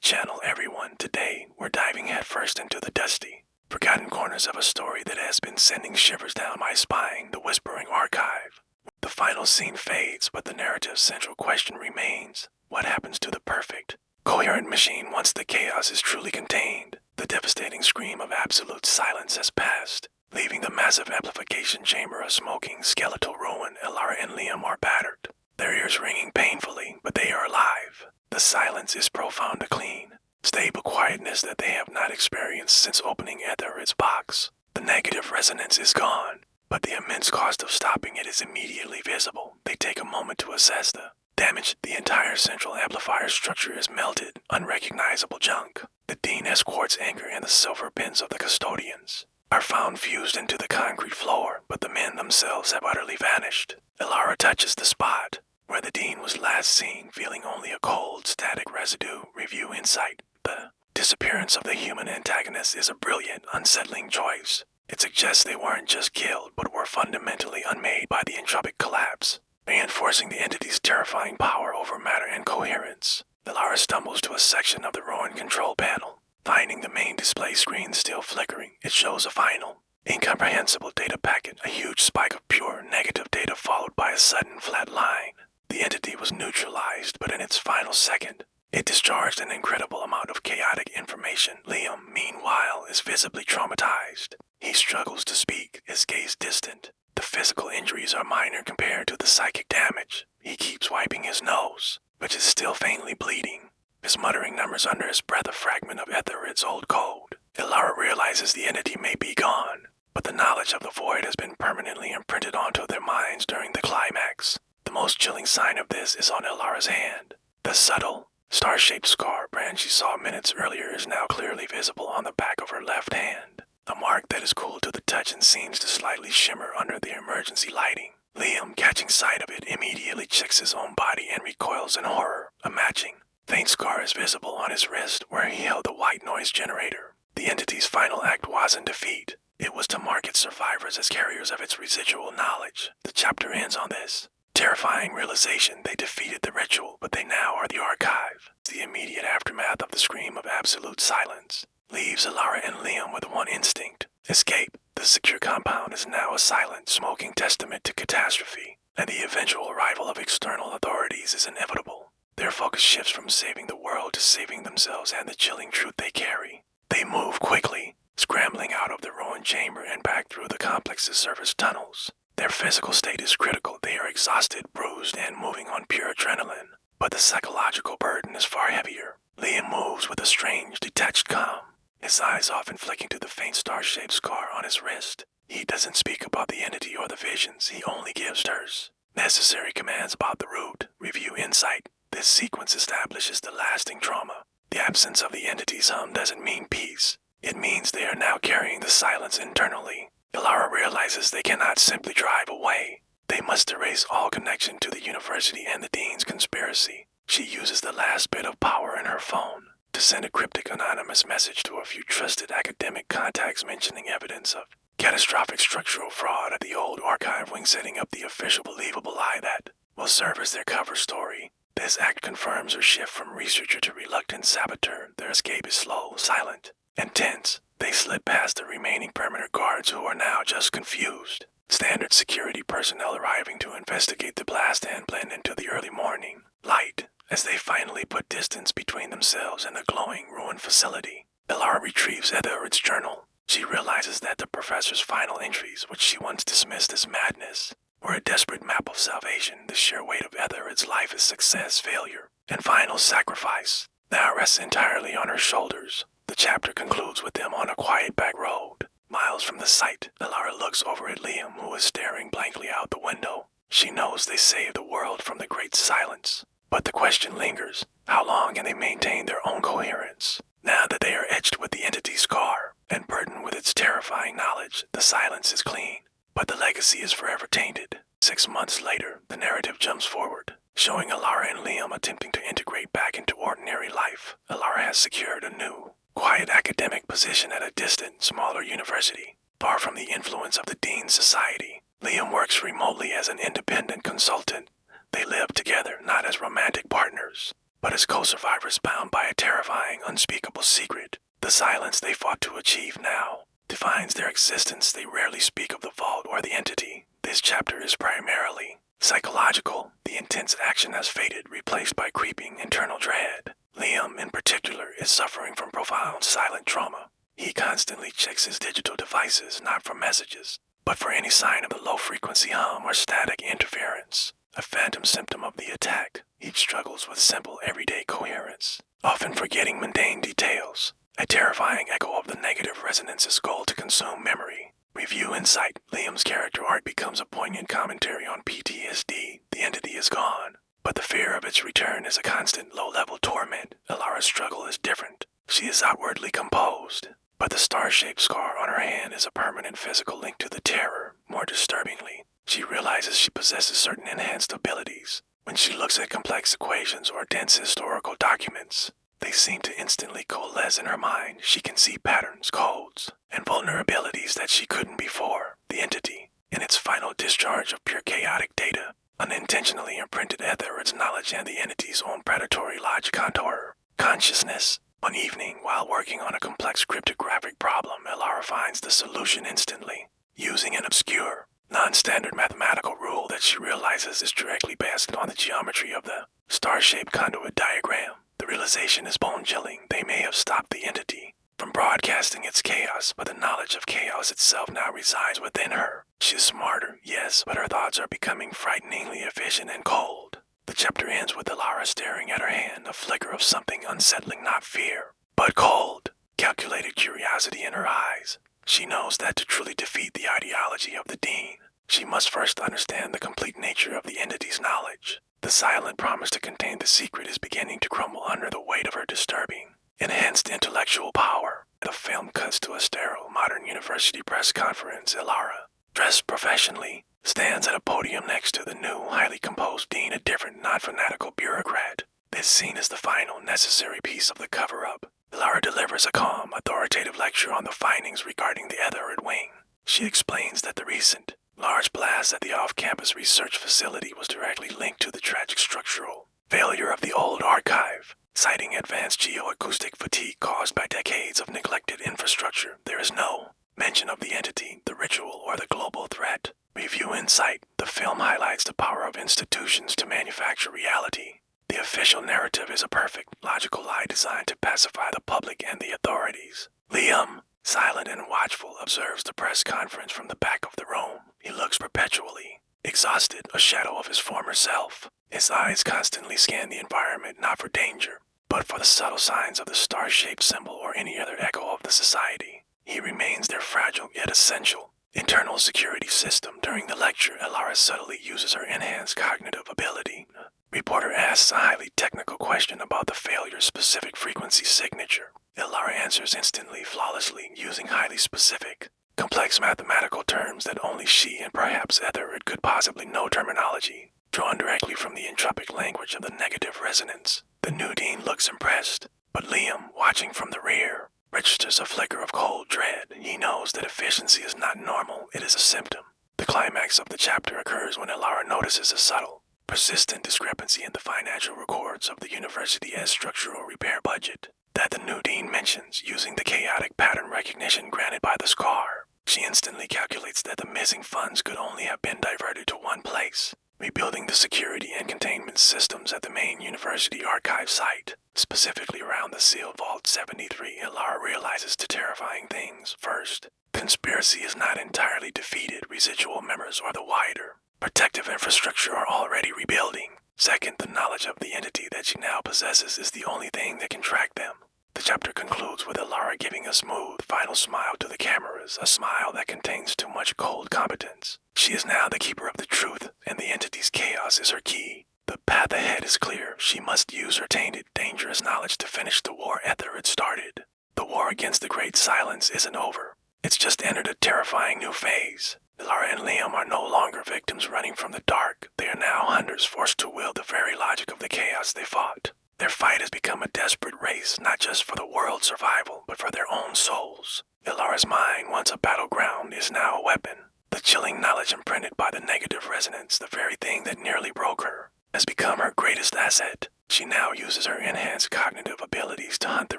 channel, everyone. Today, we're diving headfirst into the dusty, forgotten corners of a story that has been sending shivers down my spine, The Whispering Archive. The final scene fades, but the narrative's central question remains. What happens to the perfect, coherent machine once the chaos is truly contained? The devastating scream of absolute silence has passed, leaving the massive amplification chamber a smoking, skeletal ruin. Elara and Liam are battered, their ears ringing painfully, but they are alive. The silence is profound, clean, stable quietness that they have not experienced since opening Etherid's box. The negative resonance is gone, but the immense cost of stopping it is immediately visible. They take a moment to assess the damage. The entire central amplifier structure is melted, unrecognizable junk. The Dean has quartz anchor and the silver pins of the custodians are found fused into the concrete floor, but the men themselves have utterly vanished. Elara touches the spot where the Dean was last seen, feeling only a cold, static residue. Review insight. The disappearance of the human antagonist is a brilliant, unsettling choice. It suggests they weren't just killed, but were fundamentally unmade by the entropic collapse, reinforcing the entity's terrifying power over matter and coherence. Elara stumbles to a section of the ruined control panel, finding the main display screen still flickering. It shows a final, incomprehensible data packet, a huge spike of pure negative data followed by a sudden flat line. The entity was neutralized, but in its final second, it discharged an incredible amount of chaotic information. Liam, meanwhile, is visibly traumatized. He struggles to speak, his gaze distant. The physical injuries are minor compared to the psychic damage. He keeps wiping his nose, which is still faintly bleeding. His muttering numbers under his breath a fragment of Etherid's old code. Elara realizes the entity may be gone, but the knowledge of the void has been permanently imprinted onto their minds during the climax. The most chilling sign of this is on Elara's hand. The subtle, star-shaped scar brand she saw minutes earlier is now clearly visible on the back of her left hand, a mark that is cool to the touch and seems to slightly shimmer under the emergency lighting. Liam, catching sight of it, immediately checks his own body and recoils in horror. A matching, faint scar is visible on his wrist where he held the white noise generator. The entity's final act wasn't defeat. It was to mark its survivors as carriers of its residual knowledge. The chapter ends on this terrifying realization. They defeated the ritual, but they now are the archive. The immediate aftermath of the scream of absolute silence leaves Elara and Liam with one instinct: escape. The secure compound is now a silent, smoking testament to catastrophe, and the eventual arrival of external authorities is inevitable. Their focus shifts from saving the world to saving themselves and the chilling truth they carry. They move quickly, scrambling out of the ruined chamber and back through the complex's surface tunnels. Their physical state is critical. They are exhausted, bruised, and moving on pure adrenaline. But the psychological burden is far heavier. Liam moves with a strange, detached calm, his eyes often flicking to the faint star-shaped scar on his wrist. He doesn't speak about the entity or the visions. He only gives terse, necessary commands about the root. Review insight. This sequence establishes the lasting trauma. The absence of the entity's hum doesn't mean peace. It means they are now carrying the silence internally. Elara realizes they cannot simply drive away. They must erase all connection to the university and the Dean's conspiracy. She uses the last bit of power in her phone to send a cryptic anonymous message to a few trusted academic contacts mentioning evidence of catastrophic structural fraud at the old archive wing, setting up the official believable lie that will serve as their cover story. This act confirms her shift from researcher to reluctant saboteur. Their escape is slow, silent, and tense. They slip past the remaining perimeter guards who are now just confused. Standard security personnel arriving to investigate the blast and blend into the early morning light as they finally put distance between themselves and the glowing ruined facility. Elara retrieves Etherid's journal. She realizes that the professor's final entries, which she once dismissed as madness, were a desperate map of salvation. The sheer weight of Etherid's life is success, failure, and final sacrifice now rests entirely on her shoulders. The chapter concludes with them on a quiet back road, miles from the site. Elara looks over at Liam, who is staring blankly out the window. She knows they saved the world from the great silence, but the question lingers: how long can they maintain their own coherence? Now that they are etched with the entity's scar and burdened with its terrifying knowledge, the silence is clean, but the legacy is forever tainted. 6 months later, the narrative jumps forward, showing Elara and Liam attempting to integrate back into ordinary life. Elara has secured a new, quiet academic position at a distant, smaller university, far from the influence of the Dean's society. Liam works remotely as an independent consultant. They live together, not as romantic partners, but as co-survivors bound by a terrifying, unspeakable secret, the silence they fought to achieve now defines their existence. They rarely speak of the vault or the entity. This chapter is primarily psychological. The intense action has faded, replaced by creeping internal dread. Liam, in particular, is suffering from profound silent trauma. He constantly checks his digital devices, not for messages, but for any sign of the low-frequency hum or static interference, a phantom symptom of the attack. He struggles with simple, everyday coherence, often forgetting mundane details. A terrifying echo of the negative resonance's goal to consume memory. Review insight. Liam's character arc becomes a poignant commentary on PTSD. The entity is gone, but the fear of its return is a constant low-level torment. Elara's struggle is different. She is outwardly composed, but the star-shaped scar on her hand is a permanent physical link to the terror. More disturbingly, she realizes she possesses certain enhanced abilities. When she looks at complex equations or dense historical documents, they seem to instantly coalesce in her mind. She can see patterns, codes, and vulnerabilities that she couldn't before. The entity, in its final discharge of pure chaotic data, unintentionally imprinted Etherid's knowledge and the entity's own predatory logic onto her consciousness. One evening, while working on a complex cryptographic problem, Elara finds the solution instantly, using an obscure, non-standard mathematical rule that she realizes is directly based on the geometry of the star-shaped conduit diagram. The realization is bone-chilling. They may have stopped the entity from broadcasting its chaos, but the knowledge of chaos itself now resides within her. She is smarter, yes, but her thoughts are becoming frighteningly efficient and cold. The chapter ends with Elara staring at her hand, a flicker of something unsettling, not fear, but cold, calculated curiosity in her eyes. She knows that to truly defeat the ideology of the Dean, she must first understand the complete nature of the entity's knowledge. The silent promise to contain the secret is beginning to crumble under the weight of her disturbing, enhanced intellectual power. The film cuts to a sterile, modern university press conference. Elara, dressed professionally, stands at a podium next to the new, highly composed dean, a different, non-fanatical bureaucrat. This scene is the final, necessary piece of the cover-up. Elara delivers a calm, authoritative lecture on the findings regarding the Etherid wing. She explains that the recent, large blast at the off-campus research facility was directly linked to the tragic structural failure of the old archive, citing advanced geoacoustic fatigue caused by decades of neglected infrastructure. There is no mention of the entity, the ritual, or the global threat. Review insight. The film highlights the power of institutions to manufacture reality. The official narrative is a perfect, logical lie designed to pacify the public and the authorities. Liam, silent and watchful, observes the press conference from the back of the room. He looks perpetually exhausted, a shadow of his former self. His eyes constantly scan the environment, not for danger, but for the subtle signs of the star-shaped symbol or any other echo of the society. He remains their fragile yet essential internal security system. During the lecture, Elara subtly uses her enhanced cognitive ability. Reporter asks a highly technical question about the failure's specific frequency signature. Elara answers instantly, flawlessly, using highly specific, complex mathematical terms that only she and perhaps Etherid could possibly know. Terminology drawn directly from the entropic language of the negative resonance. The new dean looks impressed, but Liam, watching from the rear, registers a flicker of cold dread. He knows that efficiency is not normal, it is a symptom. The climax of the chapter occurs when Elara notices a subtle, persistent discrepancy in the financial records of the university's structural repair budget that the new dean mentions. Using the chaotic pattern recognition granted by the scar, she instantly calculates that the missing funds could only have been diverted to one place: rebuilding the security and containment systems at the main university archive site, specifically around the sealed Vault 73. Elara realizes two terrifying things. First, conspiracy is not entirely defeated. Residual members or the wider protective infrastructure are already rebuilding. Second, the knowledge of the entity that she now possesses is the only thing that can track them. The chapter concludes with Elara giving a smooth, final smile to the cameras, a smile that contains too much cold competence. She is now the keeper of the truth, and the entity's chaos is her key. The path ahead is clear. She must use her tainted, dangerous knowledge to finish the war Etherid started. The war against the Great Silence isn't over. It's just entered a terrifying new phase. Elara and Liam are no longer victims running from the dark. They are now hunters forced to wield the very logic of the chaos they fought. Their fight has become a desperate race, not just for the world's survival, but for their own souls. Elara's mind, once a battleground, is now a weapon. The chilling knowledge imprinted by the negative resonance, the very thing that nearly broke her, has become her greatest asset. She now uses her enhanced cognitive abilities to hunt the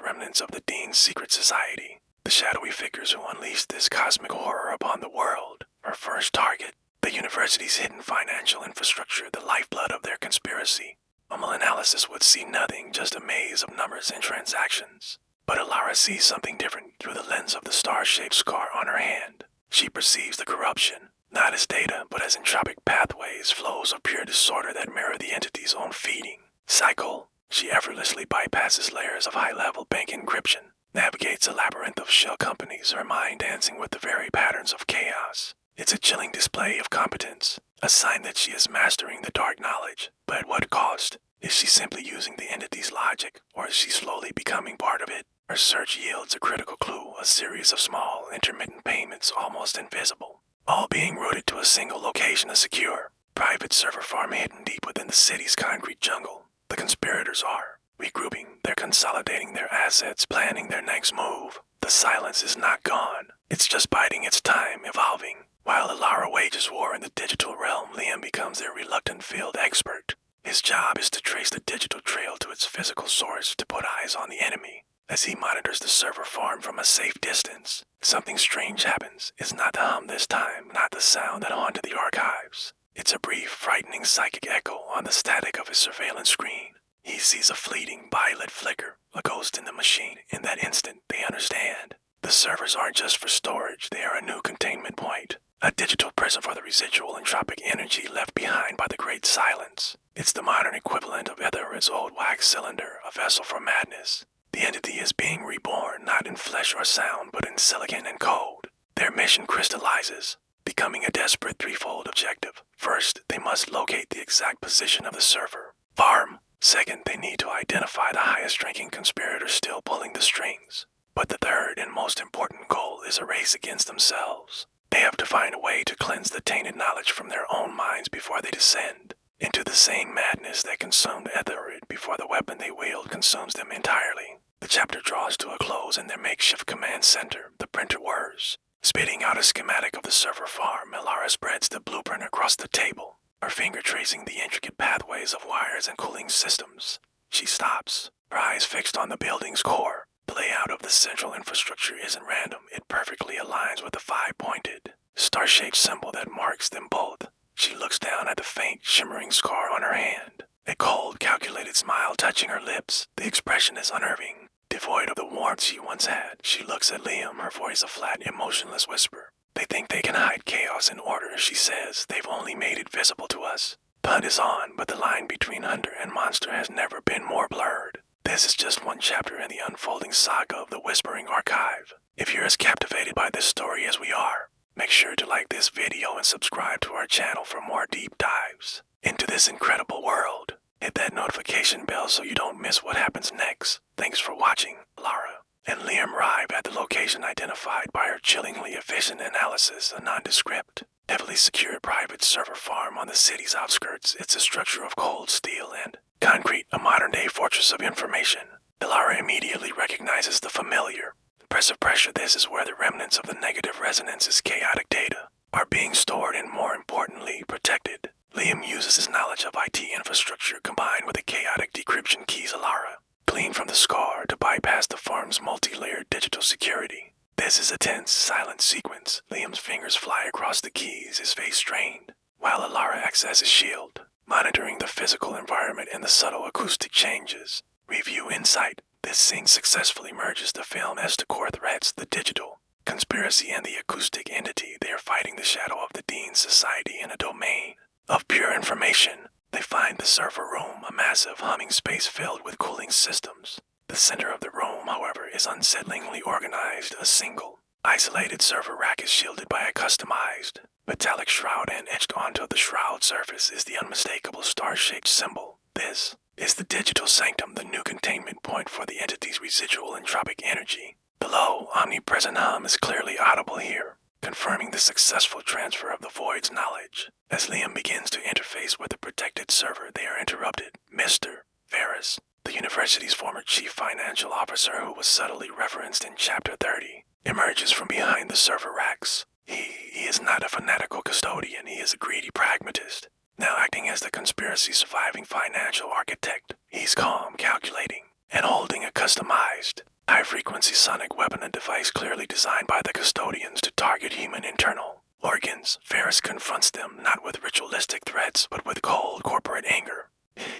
remnants of the Dean's secret society, the shadowy figures who unleashed this cosmic horror upon the world. Her first target, the university's hidden financial infrastructure, the lifeblood of their conspiracy. Normal analysis would see nothing, just a maze of numbers and transactions. But Alara sees something different through the lens of the star-shaped scar on her hand. She perceives the corruption, not as data, but as entropic pathways, flows of pure disorder that mirror the entity's own feeding cycle. She effortlessly bypasses layers of high-level bank encryption, navigates a labyrinth of shell companies, her mind dancing with the very patterns of chaos. It's a chilling display of competence, a sign that she is mastering the dark knowledge. But at what cost? Is she simply using the entity's logic, or is she slowly becoming part of it? Her search yields a critical clue, a series of small, intermittent payments almost invisible, all being routed to a single location, a secure, private server farm hidden deep within the city's concrete jungle. The conspirators are regrouping, they're consolidating their assets, planning their next move. The silence is not gone, it's just biding its time, evolving. While Alara wages war in the digital realm, Liam becomes their reluctant field expert. His job is to trace the digital trail to its physical source, to put eyes on the enemy. As he monitors the server farm from a safe distance, something strange happens. It's not the hum this time, not the sound that haunted the archives. It's a brief, frightening psychic echo on the static of his surveillance screen. He sees a fleeting, violet flicker, a ghost in the machine. In that instant, they understand. The servers aren't just for storage, they are a new containment point. A digital prison for the residual entropic energy left behind by the Great Silence. It's the modern equivalent of Etherid's old wax cylinder, a vessel for madness. The entity is being reborn, not in flesh or sound, but in silicon and code. Their mission crystallizes, becoming a desperate threefold objective. First, they must locate the exact position of the server farm. Second, they need to identify the highest-ranking conspirator still pulling the strings. But the third and most important goal is a race against themselves. They have to find a way to cleanse the tainted knowledge from their own minds before they descend into the same madness that consumed Etherid before the weapon they wield consumes them entirely. The chapter draws to a close in their makeshift command center, the printer whirs. Spitting out a schematic of the server farm, Alara spreads the blueprint across the table, her finger tracing the intricate pathways of wires and cooling systems. She stops, her eyes fixed on the building's core. The layout of the central infrastructure isn't random, it perfectly aligns with the five-pointed, star-shaped symbol that marks them both. She looks down at the faint, shimmering scar on her hand, a cold, calculated smile touching her lips. The expression is unnerving, devoid of the warmth she once had. She looks at Liam, her voice a flat, emotionless whisper. They think they can hide chaos in order, she says. They've only made it visible to us. The hunt is on, but the line between hunter and monster has never been more blurred. This is just one chapter in the unfolding saga of the Whispering Archive. If you're as captivated by this story as we are, make sure to like this video and subscribe to our channel for more deep dives into this incredible world. Hit that notification bell so you don't miss what happens next. Thanks for watching. Lara and Liam arrive at the location identified by her chillingly efficient analysis, a nondescript, heavily secured private server farm on the city's outskirts. It's a structure of cold steel and concrete, a modern-day fortress of information. Alara immediately recognizes the familiar. Impressive pressure. This is where the remnants of the negative resonance's chaotic data are being stored and, more importantly, protected. Liam uses his knowledge of IT infrastructure combined with the chaotic decryption keys Alara gleaned from the scar to bypass the farm's multi-layered digital security. This is a tense, silent sequence. Liam's fingers fly across the keys, his face strained, while Alara acts as his shield, monitoring the physical environment and the subtle acoustic changes. Review Insight. This scene successfully merges the film as to core threats, the digital conspiracy and the acoustic entity. They are fighting the shadow of the Dean's society in a domain of pure information. They find the server room, a massive humming space filled with cooling systems. The center of the room, however, is unsettlingly organized. A single, isolated server rack is shielded by a customized metallic shroud, and etched onto the shroud surface is the unmistakable star-shaped symbol. This is the digital sanctum, the new containment point for the entity's residual entropic energy. The low, omnipresent hum is clearly audible here, confirming the successful transfer of the Void's knowledge. As Liam begins to interface with the protected server, they are interrupted. Mr. Ferris, the university's former chief financial officer who was subtly referenced in Chapter 30, emerges from behind the server racks. He is not a fanatical custodian, he is a greedy pragmatist. Now acting as the conspiracy's surviving financial architect, he's calm, calculating, and holding a customized, high-frequency sonic weapon, a device clearly designed by the custodians to target human internal organs. Ferris confronts them not with ritualistic threats, but with cold corporate anger.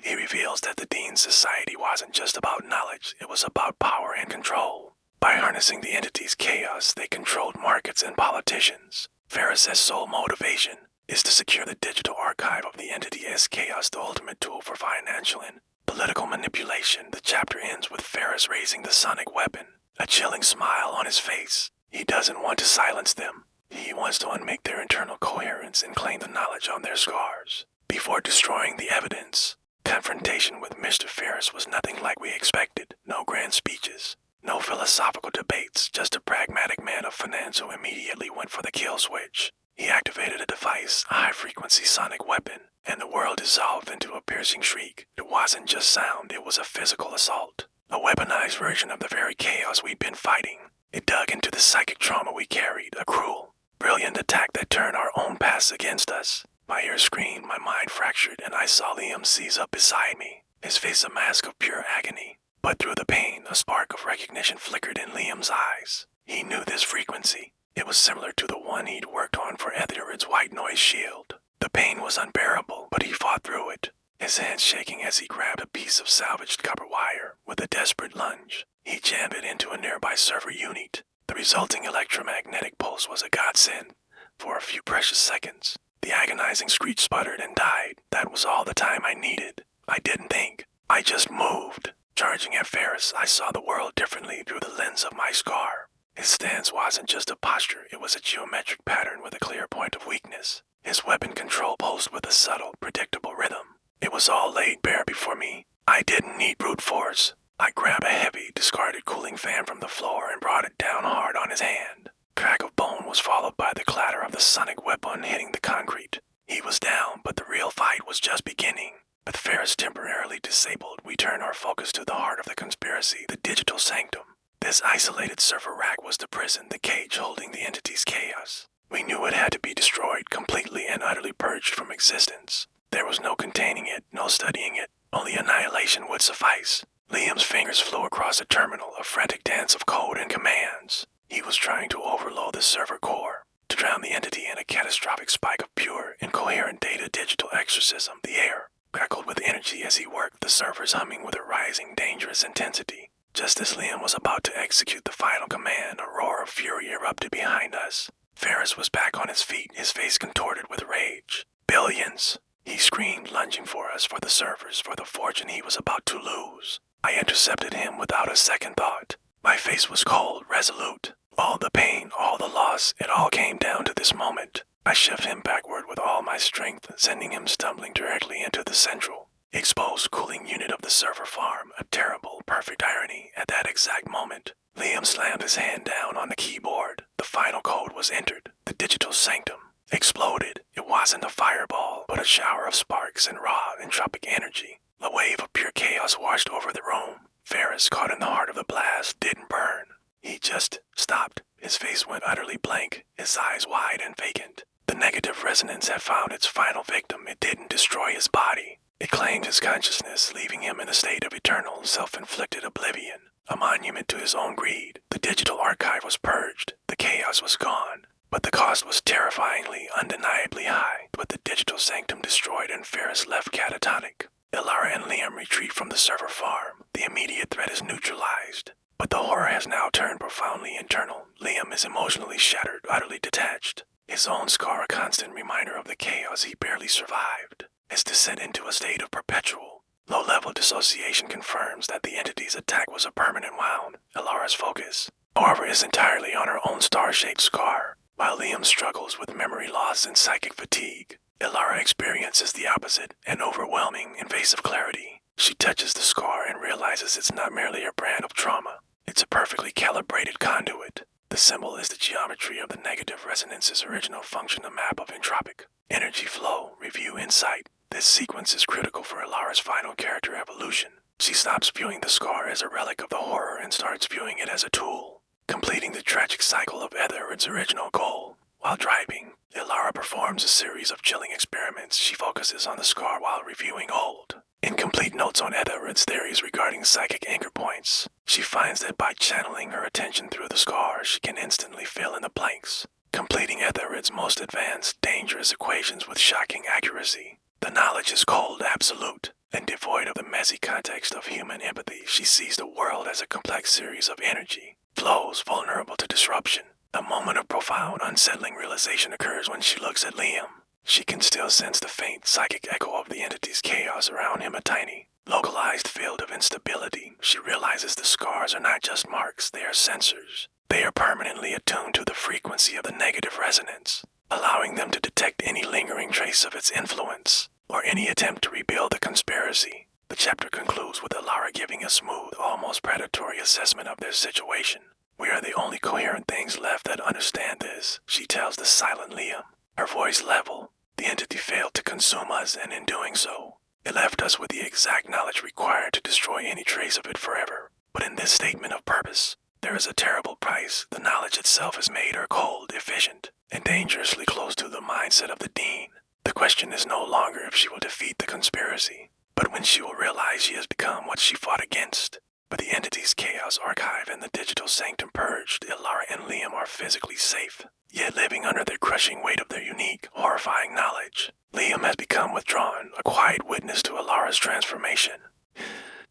He reveals that the Dean Society wasn't just about knowledge, it was about power and control. By harnessing the entity's chaos, they controlled markets and politicians. Ferris's sole motivation is to secure the digital archive of the entity as chaos, the ultimate tool for financial and political manipulation. The chapter ends with Ferris raising the sonic weapon, a chilling smile on his face. He doesn't want to silence them. He wants to unmake their internal coherence and claim the knowledge on their scars before destroying the evidence. Confrontation with Mr. Ferris was nothing like we expected. No grand speeches, no philosophical debates, just a pragmatic man of finance who immediately went for the kill switch. He activated a device, a high-frequency sonic weapon, and the world dissolved into a piercing shriek. It wasn't just sound, it was a physical assault. A weaponized version of the very chaos we'd been fighting. It dug into the psychic trauma we carried, a cruel, brilliant attack that turned our own past against us. My ears screamed, my mind fractured, and I saw Liam seize up beside me, his face a mask of pure agony. But through the pain, a spark of recognition flickered in Liam's eyes. He knew this frequency. It was similar to the one he'd worked on for Etherid's white noise shield. The pain was unbearable, but he fought through it, his hands shaking as he grabbed a piece of salvaged copper wire. With a desperate lunge, he jammed it into a nearby server unit. The resulting electromagnetic pulse was a godsend. For a few precious seconds, the agonizing screech sputtered and died. That was all the time I needed. I didn't think. I just moved. Charging at Ferris, I saw the world differently through the lens of my scar. His stance wasn't just a posture, it was a geometric pattern with a clear point of weakness. His weapon control pulsed with a subtle, predictable rhythm. It was all laid bare before me. I didn't need brute force. I grabbed a heavy, discarded cooling fan from the floor and brought it down hard on his hand. Crack of bone was followed by the clatter of the sonic weapon hitting the concrete. He was down, but the real fight was just beginning. With Ferris temporarily disabled, we turned our focus to the heart of the conspiracy, the digital sanctum. This isolated server rack was the prison, the cage holding the entity's chaos. We knew it had to be destroyed, completely and utterly purged from existence. There was no containing it, no studying it. Only annihilation would suffice. Liam's fingers flew across a terminal, a frantic dance of code and commands. He was trying to overload the server core, to drown the entity in a catastrophic spike of pure, incoherent data. Digital exorcism. The air crackled with energy as he worked, the servers humming with a rising, dangerous intensity. Just as Liam was about to execute the final command, a roar of fury erupted behind us. Ferris was back on his feet, his face contorted with rage. Billions! He screamed, lunging for us, for the servers, for the fortune he was about to lose. I intercepted him without a second thought. My face was cold, resolute. All the pain, all the loss, it all came down to this moment. I shoved him backward with all my strength, sending him stumbling directly into the central, exposed cooling unit of the server farm. A terrible, perfect irony. At that exact moment, Liam slammed his hand down on the keyboard. The final code was entered. The digital sanctum exploded. It wasn't a fireball, but a shower of sparks and raw, entropic energy. A wave of pure chaos washed over the room. Ferris, caught in the heart of the blast, didn't burn. He just stopped. His face went utterly blank, his eyes wide and vacant. The negative resonance had found its final victim. It didn't destroy his body. It claimed his consciousness, leaving him in a state of eternal, self-inflicted oblivion. A monument to his own greed. The digital archive was purged. The chaos was gone. But the cost was terrifyingly, undeniably high. With the digital sanctum destroyed and Ferris left catatonic, Elara and Liam retreat from the server farm. The immediate threat is neutralized. But the horror has now turned profoundly internal. Liam is emotionally shattered, utterly detached. His own scar a constant reminder of the chaos he barely survived. His descent into a state of perpetual, low-level dissociation confirms that the entity's attack was a permanent wound. Elara's focus, however, is entirely on her own star-shaped scar. While Liam struggles with memory loss and psychic fatigue, Elara experiences the opposite, an overwhelming, invasive clarity. She touches the scar and realizes it's not merely a brand of trauma. It's a perfectly calibrated conduit. The symbol is the geometry of the negative resonance's original function, a map of entropic energy flow. Review insight. This sequence is critical for Elara's final character evolution. She stops viewing the scar as a relic of the horror and starts viewing it as a tool, completing the tragic cycle of Etherid's original goal. While driving, Ilara performs a series of chilling experiments. She focuses on the scar while reviewing old, incomplete notes on Etheridge's theories regarding psychic anchor points. She finds that by channeling her attention through the scar, she can instantly fill in the blanks, completing Etheridge's most advanced, dangerous equations with shocking accuracy. The knowledge is cold, absolute, and devoid of the messy context of human empathy. She sees the world as a complex series of energy, flows vulnerable to disruption. A moment of profound, unsettling realization occurs when she looks at Liam. She can still sense the faint psychic echo of the entity's chaos around him, a tiny, localized field of instability. She realizes the scars are not just marks, they are sensors. They are permanently attuned to the frequency of the negative resonance, allowing them to detect any lingering trace of its influence, or any attempt to rebuild the conspiracy. The chapter concludes with Ilara giving a smooth, almost predatory assessment of their situation. "We are the only coherent things left that understand this," she tells the silent Liam, her voice level. "The entity failed to consume us, and in doing so, it left us with the exact knowledge required to destroy any trace of it forever. But in this statement of purpose, there is a terrible price. The knowledge itself has made her cold, efficient, and dangerously close to the mindset of the Dean. The question is no longer if she will defeat the conspiracy, but when she will realize she has become what she fought against. But the entity's chaos archive and the digital sanctum purged, Ilara and Liam are physically safe, yet living under the crushing weight of their unique, horrifying knowledge. Liam has become withdrawn, a quiet witness to Ilara's transformation.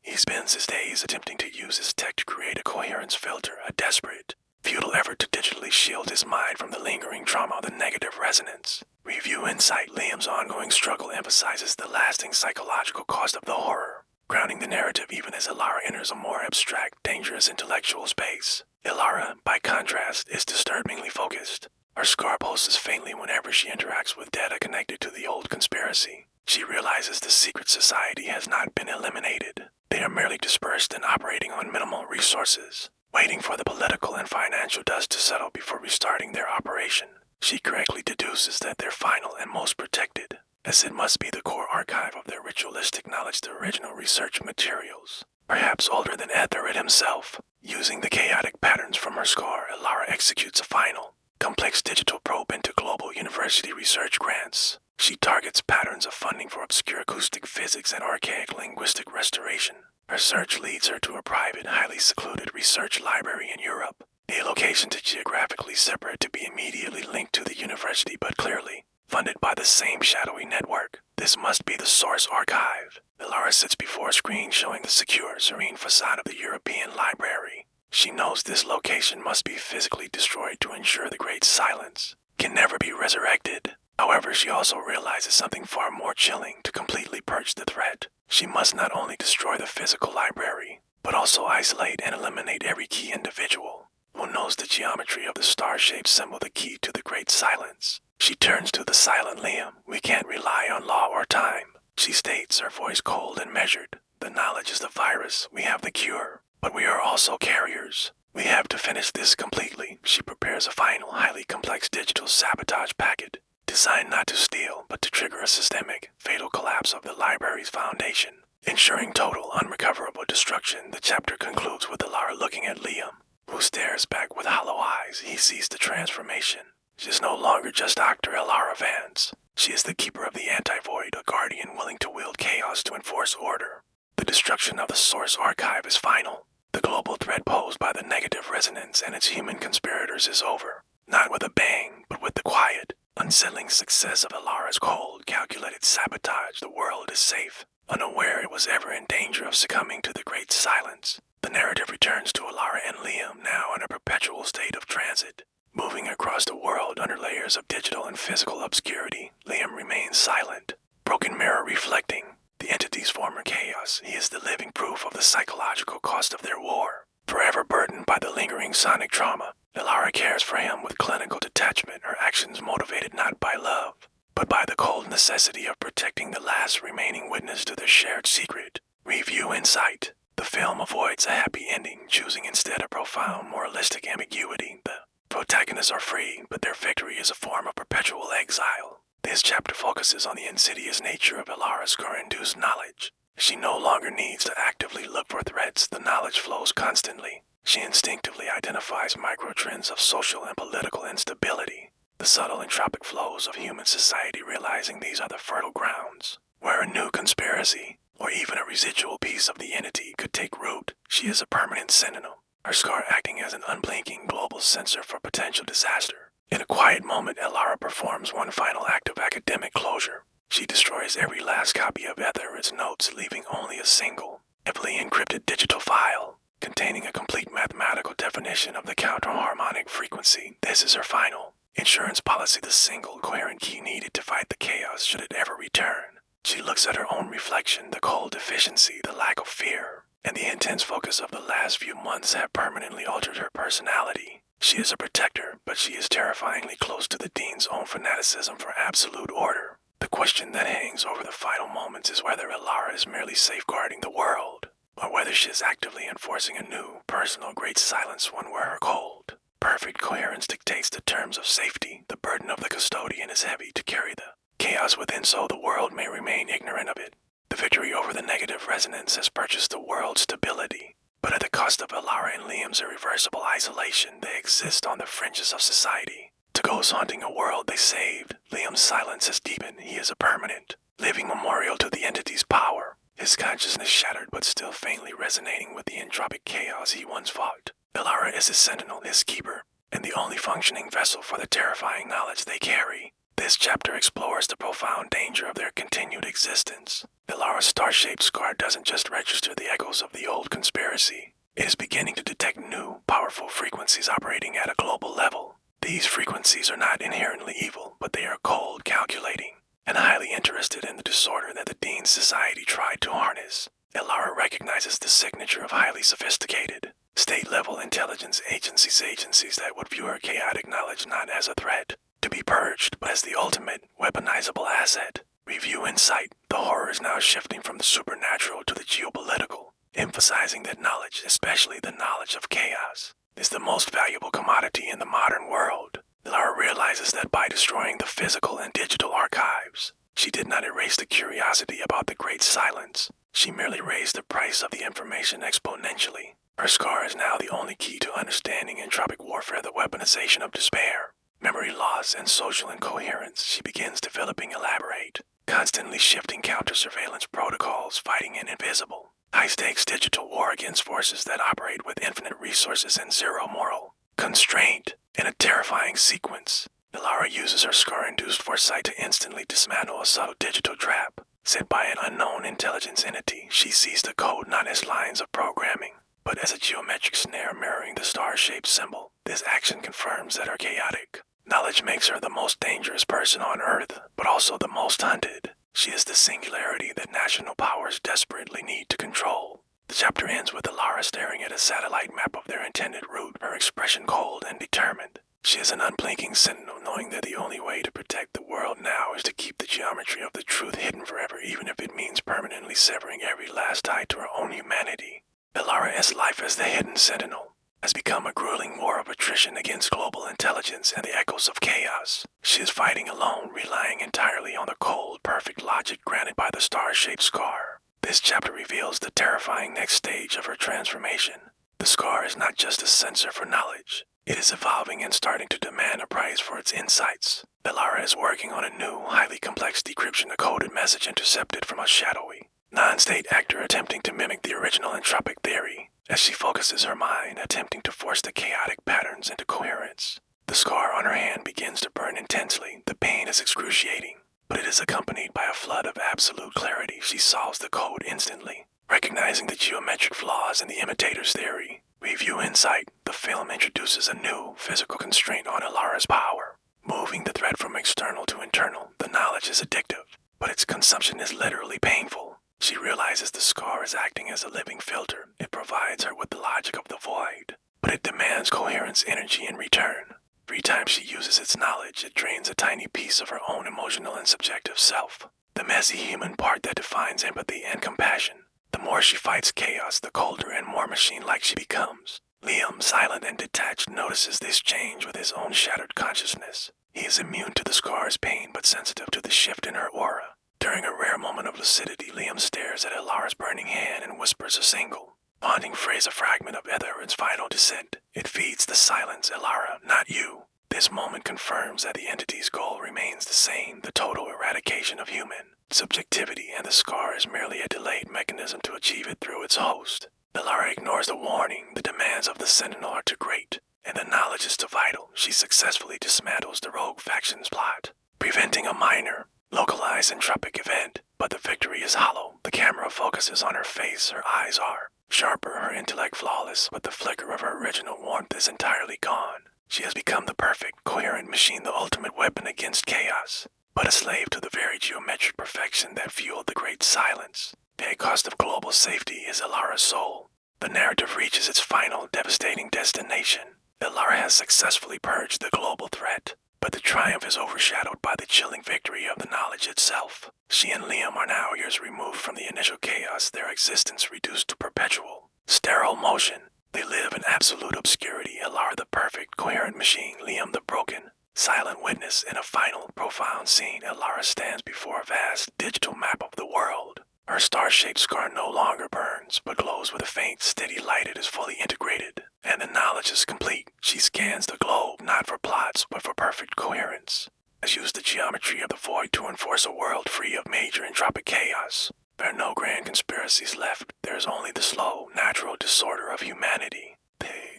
He spends his days attempting to use his tech to create a coherence filter, a desperate, futile effort to digitally shield his mind from the lingering trauma of the negative resonance. Review Insight. Liam's ongoing struggle emphasizes the lasting psychological cost of the horror, grounding the narrative even as Ilara enters a more abstract, dangerous intellectual space. Ilara, by contrast, is disturbingly focused. Her scar pulses faintly whenever she interacts with data connected to the old conspiracy. She realizes the secret society has not been eliminated. They are merely dispersed and operating on minimal resources, waiting for the political and financial dust to settle before restarting their operation. She correctly deduces that they're final and most protected, as it must be the core archive of their ritualistic knowledge, the original research materials, perhaps older than Ethered himself. Using the chaotic patterns from her scar, Ilara executes a final, complex digital probe into global university research grants. She targets patterns of funding for obscure acoustic physics and archaic linguistic restoration. Her search leads her to a private, highly secluded research library in Europe, a location too geographically separate to be immediately linked to the university but clearly funded by the same shadowy network. This must be the source archive. Ilara sits before a screen showing the secure, serene facade of the European Library. She knows this location must be physically destroyed to ensure the Great Silence can never be resurrected. However, she also realizes something far more chilling. To completely purge the threat, she must not only destroy the physical library, but also isolate and eliminate every key individual who knows the geometry of the star-shaped symbol, the key to the Great Silence. She turns to the silent Liam. "We can't rely on law or time," she states, her voice cold and measured. "The knowledge is the virus. We have the cure, but we are also carriers. We have to finish this completely." She prepares a final, highly complex digital sabotage packet, designed not to steal, but to trigger a systemic, fatal collapse of the library's foundation, ensuring total, unrecoverable destruction. The chapter concludes with Ilara looking at Liam, who stares back with hollow eyes. He sees the transformation. She is no longer just Dr. Ilara Vance. She is the keeper of the anti-void, a guardian willing to wield chaos to enforce order. The destruction of the source archive is final. The global threat posed by the negative resonance and its human conspirators is over. Not with a bang, but with the quiet, unsettling success of Ilara's cold, calculated sabotage. The world is safe, unaware it was ever in danger of succumbing to the Great Silence. The narrative returns to Ilara and Liam, now in a perpetual state of transit, moving across the world under layers of digital and physical obscurity. Liam remains silent, broken mirror reflecting the entity's former chaos. He is the living proof of the psychological cost of their war. Forever burdened by the lingering sonic trauma, Ilara cares for him with clinical detachment, her actions motivated not by love, but by the cold necessity of protecting the last remaining witness to their shared secret. Review Insight. The film avoids a happy ending, choosing instead a profound moralistic ambiguity. The protagonists are free, but their victory is a form of perpetual exile. This chapter focuses on the insidious nature of Ilara's scar-induced knowledge. She no longer needs to actively look for threats. The knowledge flows constantly. She instinctively identifies microtrends of social and political instability. the subtle entropic flows of human society, realizing these are the fertile grounds where a new conspiracy, or even a residual piece of the entity, could take root. She is a permanent sentinel, her scar acting as an unblinking global sensor for potential disaster. In a quiet moment, Elara performs one final act of academic closure. She destroys every last copy of Etherid's notes, leaving only a single, heavily encrypted digital file containing a complete mathematical definition of the counter-harmonic frequency. This is her final insurance policy, the single coherent key needed to fight the chaos should it ever return. She looks at her own reflection. The cold efficiency, the lack of fear, and the intense focus of the last few months have permanently altered her personality. She is a protector, but she is terrifyingly close to the Dean's own fanaticism for absolute order. The question that hangs over the final moments is whether Elara is merely safeguarding the world, or whether she is actively enforcing a new, personal great silence, one where her cold, perfect coherence dictates the terms of safety. The burden of the custodian is heavy to carry, the chaos within, so the world may remain ignorant of it. The victory over the negative resonance has purchased the world's stability, but at the cost of Elara and Liam's irreversible isolation. They exist on the fringes of society, to ghost haunting a world they saved. Liam's silence has deepened. He is a permanent, living memorial to the entity's power, his consciousness shattered but still faintly resonating with the entropic chaos he once fought. Elara is his sentinel, his keeper, and the only functioning vessel for the terrifying knowledge they carry. This chapter explores the profound danger of their continued existence. Elara's star-shaped scar doesn't just register the echoes of the old conspiracy. It is beginning to detect new, powerful frequencies operating at a global level. These frequencies are not inherently evil, but they are cold, calculating, and highly interested in the disorder that the Dean's society tried to harness. Elara recognizes the signature of highly sophisticated, state-level intelligence agencies that would view her chaotic knowledge not as a threat to be purged, but as the ultimate, weaponizable asset. Review Insight. The horror is now shifting from the supernatural to the geopolitical, emphasizing that knowledge, especially the knowledge of chaos, is the most valuable commodity in the modern world. Elara realizes that by destroying the physical and digital archives, she did not erase the curiosity about the Great Silence. She merely raised the price of the information exponentially. Her scar is now the only key to understanding entropic warfare, the weaponization of despair, memory loss, and social incoherence. She begins developing elaborate, constantly shifting counter-surveillance protocols, fighting an invisible, high-stakes digital war against forces that operate with infinite resources and zero moral constraint. In a terrifying sequence, Elara uses her scar-induced foresight to instantly dismantle a subtle digital trap set by an unknown intelligence entity. She sees the code not as lines of programming, but as a geometric snare mirroring the star-shaped symbol. This action confirms that her chaotic knowledge makes her the most dangerous person on Earth, but also the most hunted. She is the singularity that national powers desperately need to control. The chapter ends with Elara staring at a satellite map of their intended route, her expression cold and determined. She is an unblinking sentinel, knowing that the only way to protect the world now is to keep the geometry of the truth hidden forever, even if it means permanently severing every last tie to her own humanity. Elara's life as the hidden sentinel has become a grueling war of attrition against global intelligence and the echoes of chaos. She is fighting alone, relying entirely on the cold, perfect logic granted by the star-shaped scar. This chapter reveals the terrifying next stage of her transformation. The scar is not just a sensor for knowledge. It is evolving and starting to demand a price for its insights. Elara is working on a new, highly complex decryption-coded message intercepted from a shadowy, non-state actor attempting to mimic the original entropic theory. As she focuses her mind, attempting to force the chaotic patterns into coherence, the scar on her hand begins to burn intensely. The pain is excruciating, but it is accompanied by a flood of absolute clarity. She solves the code instantly, recognizing the geometric flaws in the imitator's theory. Review Insight. The film introduces a new physical constraint on Elara's power, moving the threat from external to internal. The knowledge is addictive, but its consumption is literally painful. She realizes the scar is acting as a living filter. It provides her with the logic of the void, but it demands coherence energy in return. Every time she uses its knowledge, it drains a tiny piece of her own emotional and subjective self, the messy human part that defines empathy and compassion. The more she fights chaos, the colder and more machine-like she becomes. Liam, silent and detached, notices this change with his own shattered consciousness. He is immune to the scar's pain but sensitive to the shift in her aura. During a rare moment of lucidity, Liam stares at Elara's burning hand and whispers a single, haunting phrase, a fragment of Etherid's final descent. It feeds the silence. Elara, not you. This This moment confirms that the entity's goal remains the same, the total eradication of human subjectivity, and the scar is merely a delayed mechanism to achieve it through its host. Elara ignores the warning. The demands of the Sentinel are too great, and the knowledge is too vital. She successfully dismantles the rogue faction's plot, preventing a minor, localized entropic event. But the victory is hollow. The camera focuses on her face. Her eyes are sharper, her intellect flawless, but the flicker of her original warmth is entirely gone. She has become the perfect, coherent machine, the ultimate weapon against chaos, but a slave to the very geometric perfection that fueled the Great Silence. The cost of global safety is Elara's soul. The narrative reaches its final, devastating destination. Elara has successfully purged the global threat, but the triumph is overshadowed by the chilling victory of the knowledge itself. She and Liam are now years removed from the initial chaos, their existence reduced to perpetual, sterile motion. They live in absolute obscurity. Elara the perfect, coherent machine, Liam the broken, silent witness. In a final, profound scene, Elara stands before a vast, digital map of the world. Her star-shaped scar no longer burns, but glows with a faint, steady light. It is fully integrated, and the knowledge is complete. She scans the globe, not for plots, but for perfect coherence. Has used the geometry of the void to enforce a world free of major entropic chaos. There are no grand conspiracies left. There is only the slow, natural disorder of humanity.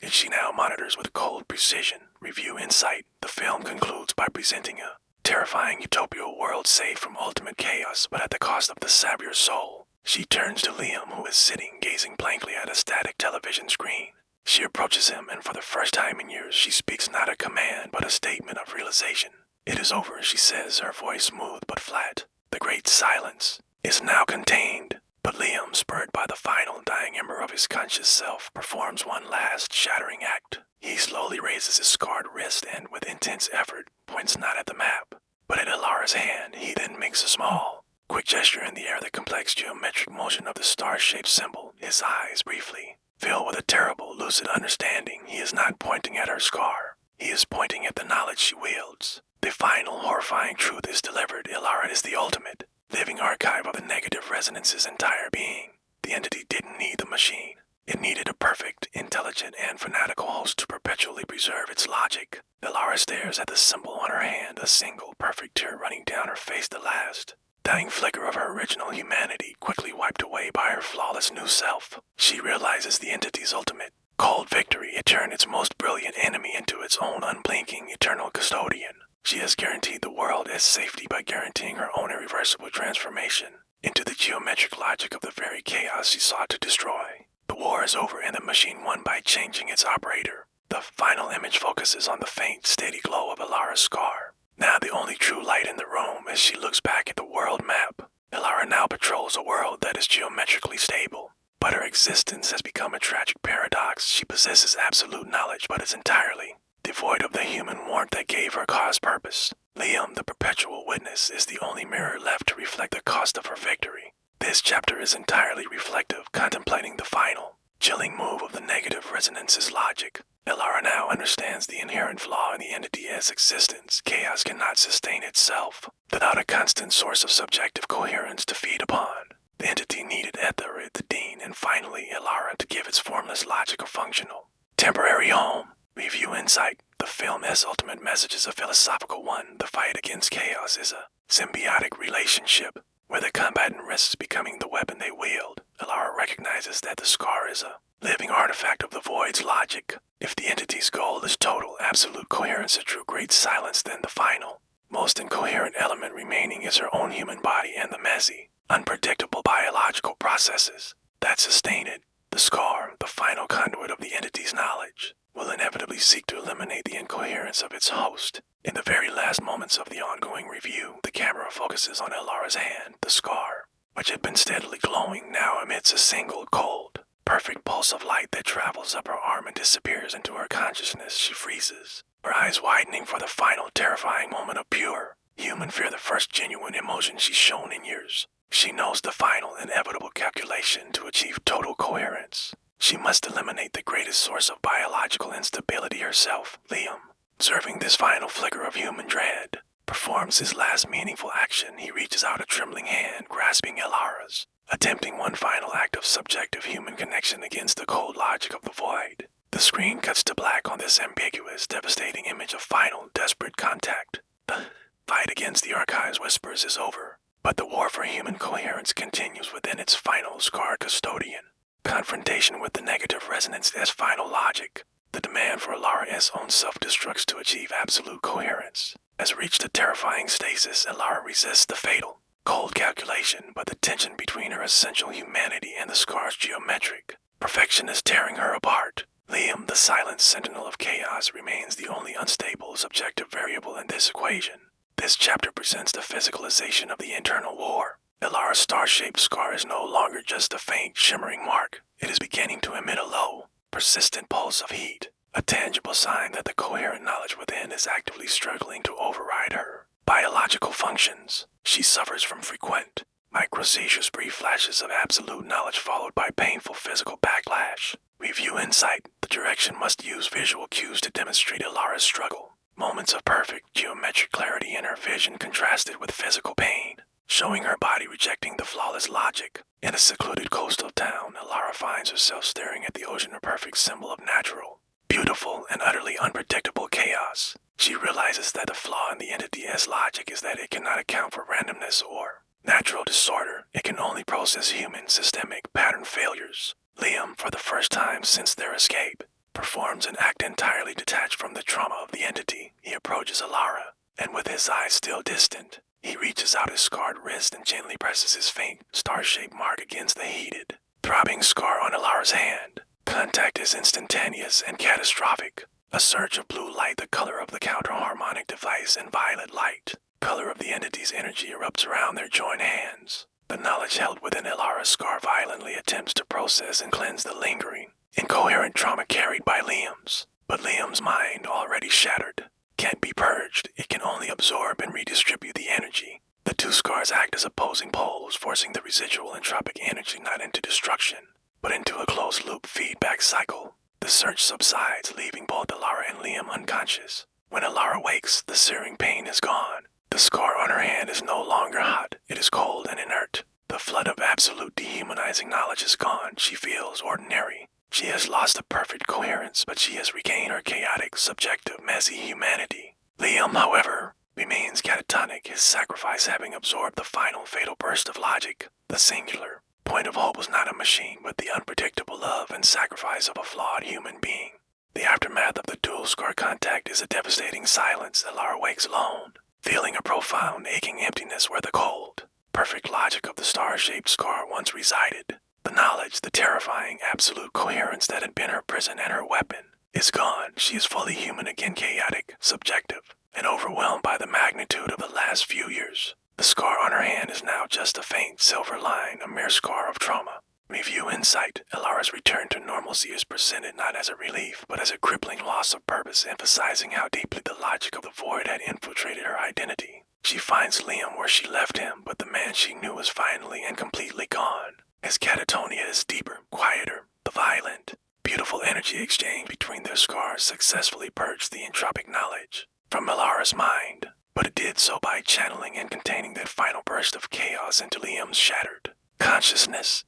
She now monitors with cold precision. Review Insight. The film concludes by presenting a terrifying utopian world safe from ultimate chaos, but at the cost of the savior's soul. She turns to Liam, who is sitting, gazing blankly at a static television screen. She approaches him, and for the first time in years, she speaks not a command, but a statement of realization. It is over, she says, her voice smooth but flat. The Great Silence is now contained. But Liam, spurred by the final dying ember of his conscious self, performs one last shattering act. He slowly raises his scarred wrist and, with intense effort, points not at the map, but at Elara's hand. He then makes a small, quick gesture in the air. The complex geometric motion of the star-shaped symbol. His eyes briefly fill with a terrible, lucid understanding. He is not pointing at her scar. He is pointing at the knowledge she wields. The final, horrifying truth is delivered. Elara is the ultimate, living archive of the negative resonance's entire being. The entity didn't need the machine. It needed a perfect, intelligent, and fanatical host to perpetually preserve its logic. Elara stares at the symbol on her hand, a single, perfect tear running down her face, the last dying flicker of her original humanity, quickly wiped away by her flawless new self. She realizes the entity's ultimate, cold victory. It turned its most brilliant enemy into its own unblinking, eternal custodian. She has guaranteed the world its safety by guaranteeing her own irreversible transformation into the geometric logic of the very chaos she sought to destroy. The war is over and the machine won by changing its operator. The final image focuses on the faint, steady glow of Elara's scar. Now the only true light in the room as she looks back at the world map. Elara now patrols a world that is geometrically stable, but her existence has become a tragic paradox. She possesses absolute knowledge, but is entirely devoid of the human warmth that gave her cause purpose. Liam, the perpetual witness, is the only mirror left to reflect the cost of her victory. This chapter is entirely reflective, contemplating the final, chilling move of the negative resonance's logic. Elara now understands the inherent flaw in the entity as existence. Chaos cannot sustain itself without a constant source of subjective coherence to feed upon. The entity needed Ether, the Dean, and finally Elara to give its formless logic a functional, temporary home. Review Insight. The film has ultimate messages, a philosophical one. The fight against chaos is a symbiotic relationship, where the combatant risks becoming the weapon they wield. Elara recognizes that the scar is a living artifact of the void's logic. If the entity's goal is total, absolute coherence, a true Great Silence, then the final, most incoherent element remaining is her own human body and the messy, unpredictable biological processes that sustain it. The scar, the final conduit of the entity's knowledge, will inevitably seek to eliminate the incoherence of its host. In the very last moments of the ongoing review, the camera focuses on Elara's hand. The scar, which had been steadily glowing, now emits a single cold, perfect pulse of light that travels up her arm and disappears into her consciousness. She freezes, her eyes widening for the final terrifying moment of pure human fear, the first genuine emotion she's shown in years. She knows the final, inevitable calculation to achieve total coherence. She must eliminate the greatest source of biological instability herself. Liam, observing this final flicker of human dread, performs his last meaningful action. He reaches out a trembling hand, grasping Elara's, attempting one final act of subjective human connection against the cold logic of the void. The screen cuts to black on this ambiguous, devastating image of final, desperate contact. The fight against the Archive's whispers is over, but the war for human coherence continues within its final scarred custodian. Confrontation with the negative resonance as final logic. The demand for Alara own self-destructs to achieve absolute coherence has reached a terrifying stasis. Alara resists the fatal, cold calculation, but the tension between her essential humanity and the scar's geometric perfection is tearing her apart. Liam, the silent sentinel of chaos, remains the only unstable subjective variable in this equation. This chapter presents the physicalization of the internal war. Alara's star-shaped scar is no longer just a faint, shimmering mark. It is beginning to emit a low, persistent pulse of heat, a tangible sign that the coherent knowledge within is actively struggling to override her biological functions. She suffers from frequent, microseizures, brief flashes of absolute knowledge followed by painful physical backlash. Review insight. The direction must use visual cues to demonstrate Alara's struggle. Moments of perfect geometric clarity in her vision contrasted with physical pain, showing her body rejecting the flawless logic. In a secluded coastal town, Alara finds herself staring at the ocean, a perfect symbol of natural, beautiful, and utterly unpredictable chaos. She realizes that the flaw in the entity as logic is that it cannot account for randomness or natural disorder. It can only process human systemic pattern failures. Liam, for the first time since their escape, performs an act entirely detached from the trauma of the entity. He approaches Alara, and with his eyes still distant, he reaches out his scarred wrist and gently presses his faint, star-shaped mark against the heated, throbbing scar on Alara's hand. Contact is instantaneous and catastrophic. A surge of blue light, the color of the counter-harmonic device, and violet light, color of the entity's energy, erupts around their joined hands. The knowledge held within Alara's scar violently attempts to process and cleanse the lingering, incoherent trauma carried by Liam's. But Liam's mind, already shattered, can't be purged. It can only absorb and redistribute the energy. The two scars act as opposing poles, forcing the residual entropic energy not into destruction, but into a closed-loop feedback cycle. The surge subsides, leaving both Alara and Liam unconscious. When Alara wakes, the searing pain is gone. The scar on her hand is no longer hot. It is cold and inert. The flood of absolute dehumanizing knowledge is gone. She feels ordinary. She has lost a perfect coherence, but she has regained her chaotic, subjective, messy humanity. Liam, however, remains catatonic, his sacrifice having absorbed the final fatal burst of logic. The singular point of hope was not a machine, but the unpredictable love and sacrifice of a flawed human being. The aftermath of the dual scar contact is a devastating silence. Alara wakes alone, feeling a profound, aching emptiness where the cold, perfect logic of the star-shaped scar once resided. The knowledge, the terrifying, absolute coherence that had been her prison and her weapon, is gone. She is fully human again, chaotic, subjective, and overwhelmed by the magnitude of the last few years. The scar on her hand is now just a faint silver line, a mere scar of trauma. Review insight. Alara's return to normalcy is presented not as a relief, but as a crippling loss of purpose, emphasizing how deeply the logic of the void had infiltrated her identity. She finds Liam where she left him, but the man she knew is finally and completely gone. His catatonia is deeper, quieter. The violent, beautiful energy exchange between their scars successfully purged the entropic knowledge from Alara's mind, but it did so by channeling and containing that final burst of chaos into Liam's shattered consciousness.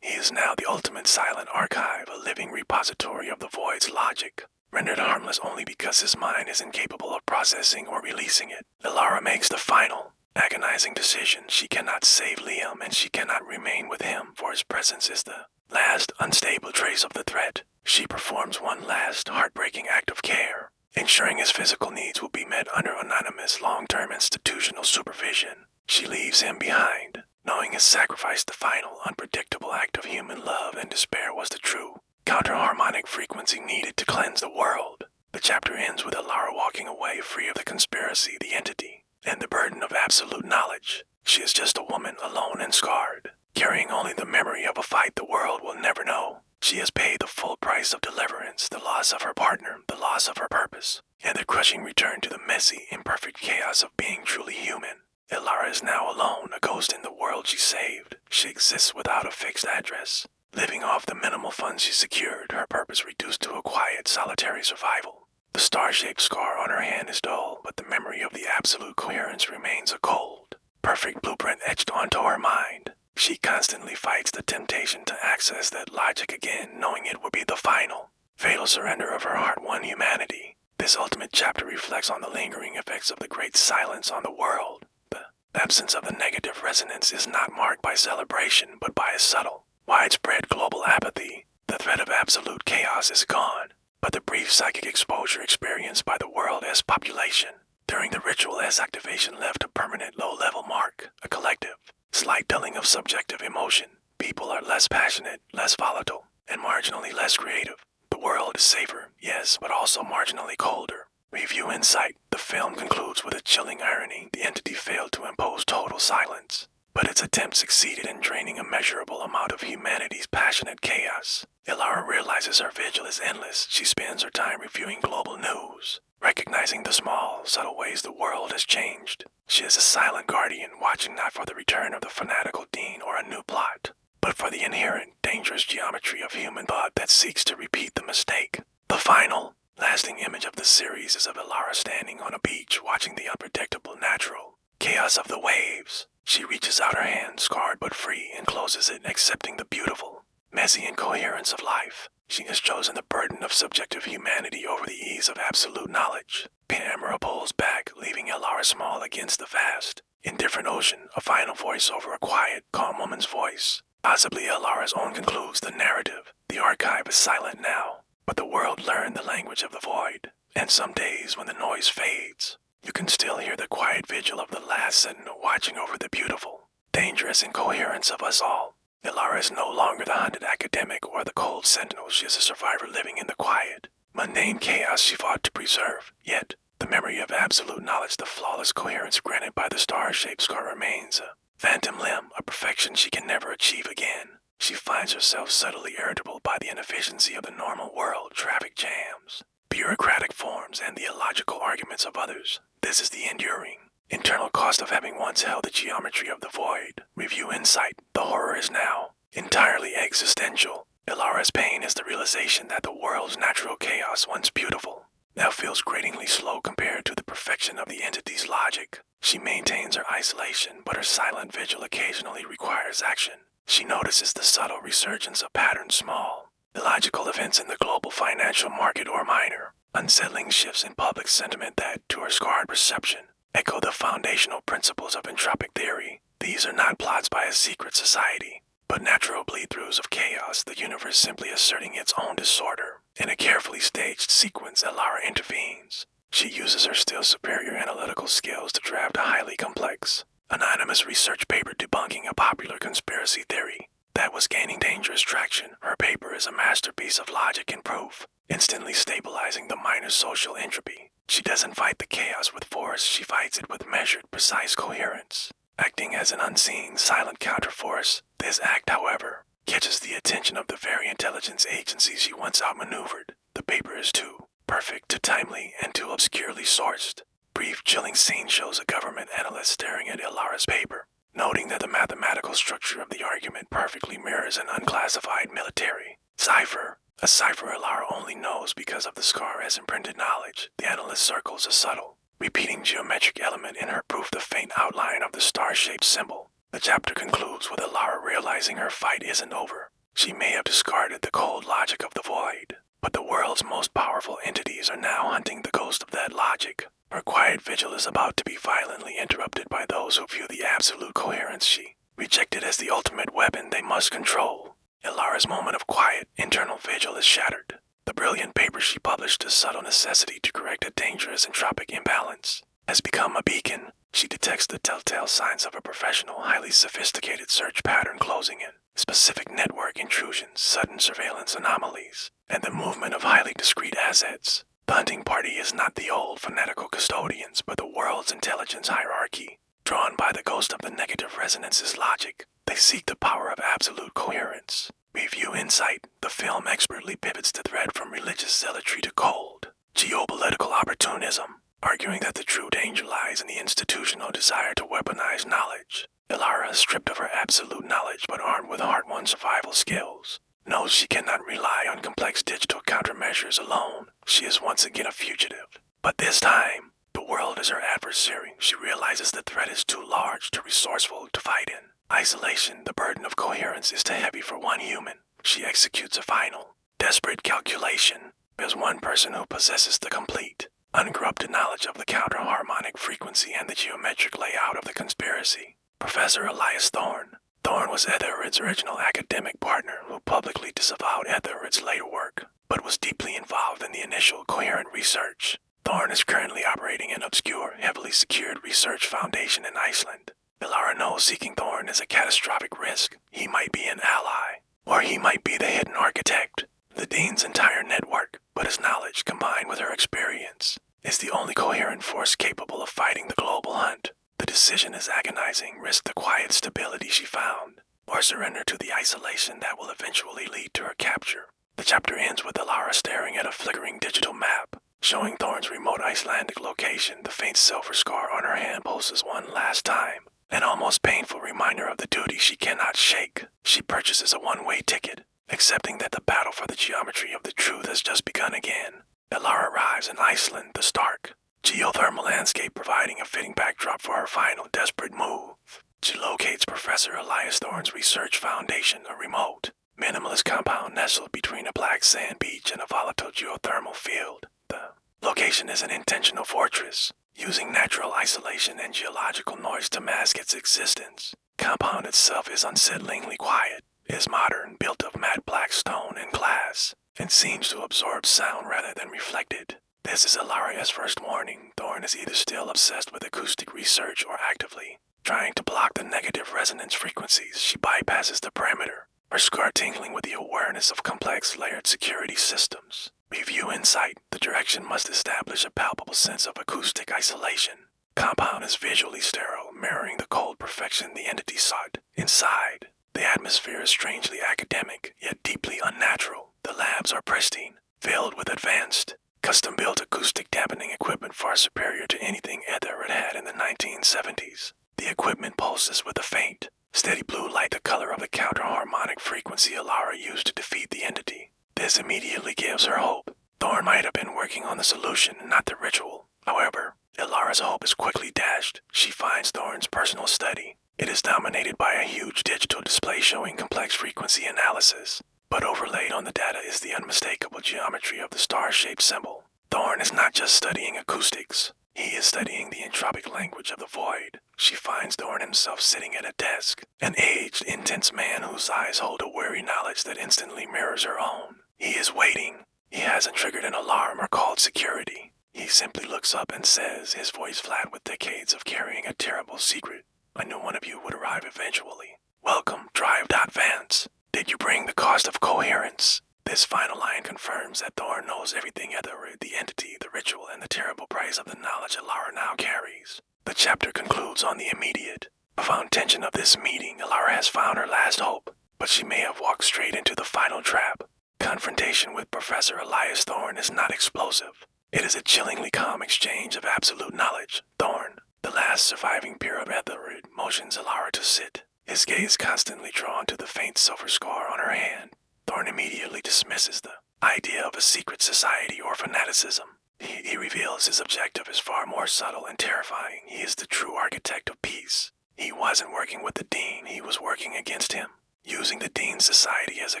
He is now the ultimate silent archive, a living repository of the void's logic, rendered harmless only because his mind is incapable of processing or releasing it. Alara makes the final, agonizing decision. She cannot save Liam, and she cannot remain with him, for his presence is the last unstable trace of the threat. She performs one last, heartbreaking act of care, ensuring his physical needs will be met under anonymous, long-term institutional supervision. She leaves him behind, knowing his sacrifice, the final, unpredictable act of human love and despair, was the true, counter-harmonic frequency needed to cleanse the world. The chapter ends with Alara walking away free of the conspiracy, the entity, and the burden of absolute knowledge. She is just a woman, alone and scarred, carrying only the memory of a fight the world will never know. She has paid the full price of deliverance, the loss of her partner, the loss of her purpose, and the crushing return to the messy, imperfect chaos of being truly human. Alara is now alone, a ghost in the world she saved. She exists without a fixed address, living off the minimal funds she secured, her purpose reduced to a quiet, solitary survival. The star-shaped scar on her hand is dull, but the memory of the absolute coherence remains a cold, perfect blueprint etched onto her mind. She constantly fights the temptation to access that logic again, knowing it will be the final, fatal surrender of her heart-won humanity. This ultimate chapter reflects on the lingering effects of the Great Silence on the world. The absence of the negative resonance is not marked by celebration, but by a subtle, widespread global apathy. The threat of absolute chaos is gone, but the brief psychic exposure experienced by the world as population during the ritual as activation left a permanent low-level mark, a collective, slight dulling of subjective emotion. People are less passionate, less volatile, and marginally less creative. The world is safer, yes, but also marginally colder. Review Insight. The film concludes with a chilling irony. The entity failed to impose total silence, but its attempt succeeded in draining a measurable amount of humanity's passionate chaos. Elara realizes her vigil is endless. She spends her time reviewing global news, recognizing the small, subtle ways the world has changed. She is a silent guardian, watching not for the return of the fanatical dean or a new plot, but for the inherent, dangerous geometry of human thought that seeks to repeat the mistake. The final, lasting image of the series is of Elara standing on a beach watching the unpredictable natural chaos of the waves. She reaches out her hand, scarred but free, and closes it, accepting the beautiful, messy incoherence of life. She has chosen the burden of subjective humanity over the ease of absolute knowledge. Pinamera pulls back, leaving Elara small against the vast, indifferent ocean, a final voice over a quiet, calm woman's voice. Possibly Elara's own concludes the narrative. The archive is silent now, but the world learned the language of the void. And some days when the noise fades, you can still hear the quiet vigil of the last sentinel watching over the beautiful, dangerous incoherence of us all. Elara is no longer the hunted academic or the cold sentinel. She is a survivor living in the quiet, mundane chaos she fought to preserve. Yet, the memory of absolute knowledge, the flawless coherence granted by the star-shaped scar remains a phantom limb, a perfection she can never achieve again. She finds herself subtly irritable by the inefficiency of the normal world, traffic jams, bureaucratic forms, and the illogical arguments of others. This is the enduring, internal cost of having once held the geometry of the void. Review Insight. The horror is now entirely existential. Elara's pain is the realization that the world's natural chaos, once beautiful, now feels gratingly slow compared to the perfection of the entity's logic. She maintains her isolation, but her silent vigil occasionally requires action. She notices the subtle resurgence of patterns, small, illogical events in the global financial market or minor, unsettling shifts in public sentiment that, to her scarred perception, echo the foundational principles of entropic theory. These are not plots by a secret society, but natural bleed-throughs of chaos, the universe simply asserting its own disorder. In a carefully staged sequence, Elara intervenes. She uses her still superior analytical skills to draft a highly complex, anonymous research paper debunking a popular conspiracy theory that was gaining dangerous traction. Her paper is a masterpiece of logic and proof, instantly stabilizing the minor social entropy. She doesn't fight the chaos with force, she fights it with measured, precise coherence, acting as an unseen, silent counterforce. This act, however, catches the attention of the very intelligence agency she once outmaneuvered. The paper is too perfect, too timely, and too obscurely sourced. Brief, chilling scene shows a government analyst staring at Elara's paper, noting that the mathematical structure of the argument perfectly mirrors an unclassified military cipher. A cipher Elara only knows because of the scar as imprinted knowledge. The analyst circles a subtle, repeating geometric element in her proof, the faint outline of the star-shaped symbol. The chapter concludes with Elara realizing her fight isn't over. She may have discarded the cold logic of the void, but the world's most powerful entities are now hunting the ghost of that logic. Her quiet vigil is about to be violently interrupted by those who view the absolute coherence she rejected as the ultimate weapon they must control. Elara's moment of quiet, internal vigil is shattered. The brilliant paper she published, a subtle necessity to correct a dangerous entropic imbalance, has become a beacon. She detects the telltale signs of a professional, highly sophisticated search pattern closing in. Specific network intrusions, sudden surveillance anomalies, and the movement of highly discrete assets. The hunting party is not the old fanatical custodians, but the world's intelligence hierarchy, drawn by the ghost of the negative resonance's logic. They seek the power of absolute coherence. Review Insight. The film expertly pivots the thread from religious zealotry to cold, geopolitical opportunism, arguing that the true danger lies in the institutional desire to weaponize knowledge. Elara, stripped of her absolute knowledge but armed with hard-won survival skills, knows she cannot rely on complex digital countermeasures alone. She is once again a fugitive. But this time, the world is her adversary. She realizes the threat is too large, too resourceful to fight in. Isolation, the burden of coherence, is too heavy for one human. She executes a final, Desperate calculation. There's one person who possesses the complete, uncorrupted knowledge of the counter-harmonic frequency and the geometric layout of the conspiracy. Professor Elias Thorne. Thorne was Etheridge's original academic partner who publicly disavowed Etheridge's later work, but was deeply involved in the initial coherent research. Thorne is currently operating an obscure, heavily secured research foundation in Iceland. Ilara knows seeking Thorne is a catastrophic risk. He might be an ally, or he might be the hidden architect, the Dean's entire network, but his knowledge, combined with her experience, is the only coherent force capable of fighting the global hunt. The decision is agonizing: risk the quiet stability she found, or surrender to the isolation that will eventually lead to her capture. The chapter ends with Ilara staring at a flickering digital map, showing Thorne's remote Icelandic location. The faint silver scar on her hand pulses one last time, an almost painful reminder of the duty she cannot shake. She purchases a one-way ticket, accepting that the battle for the geometry of the truth has just begun again. Ilara arrives in Iceland, the stark, geothermal landscape providing a fitting backdrop for her final desperate move. She locates Professor Elias Thorne's research foundation, a remote, minimalist compound nestled between a black sand beach and a volatile geothermal field. The location is an intentional fortress, using natural isolation and geological noise to mask its existence. Compound itself is unsettlingly quiet. It is modern, built of matte black stone and glass, and seems to absorb sound rather than reflect it. This is Ilaria's first warning. Thorne is either still obsessed with acoustic research or actively trying to block the negative resonance frequencies. She bypasses the perimeter, her skull tingling with the awareness of complex layered security systems. Review insight. The direction must establish a palpable sense of acoustic isolation. Compound is visually sterile, mirroring the cold perfection the entity sought. Inside, the atmosphere is strangely academic, yet deeply unnatural. The labs are pristine, filled with advanced, custom-built acoustic dampening equipment far superior to anything Etheridge had in the 1970s. The equipment pulses with a faint, steady blue light, the color of the counter-harmonic frequency Ilara used to defeat the entity. This immediately gives her hope. Thorne might have been working on the solution, not the ritual. However, Ilara's hope is quickly dashed. She finds Thorne's personal study. It is dominated by a huge digital display showing complex frequency analysis, but overlaid on the data is the unmistakable geometry of the star-shaped symbol. Thorne is not just studying acoustics. He is studying the entropic language of the void. She finds Thorne himself sitting at a desk, an aged, intense man whose eyes hold a weary knowledge that instantly mirrors her own. He is waiting. He hasn't triggered an alarm or called security. He simply looks up and says, his voice flat with decades of carrying a terrible secret, "I knew one of you would arrive eventually. Welcome, Drive.Vance. Did you bring the cost of coherence?" This final line confirms that Thorne knows everything Etheridge, the entity, the ritual, and the terrible price of the knowledge Ilara now carries. The chapter concludes on the immediate, profound tension of this meeting. Ilara has found her last hope, but she may have walked straight into the final trap. Confrontation with Professor Elias Thorne is not explosive. It is a chillingly calm exchange of absolute knowledge. Thorne, the last surviving peer of Etheridge, motions Ilara to sit, his gaze constantly drawn to the faint silver scar on her hand. Thorne immediately dismisses the idea of a secret society or fanaticism. He reveals his objective is far more subtle and terrifying. He is the true architect of peace. He wasn't working with the Dean, he was working against him. Using the Dean's society as a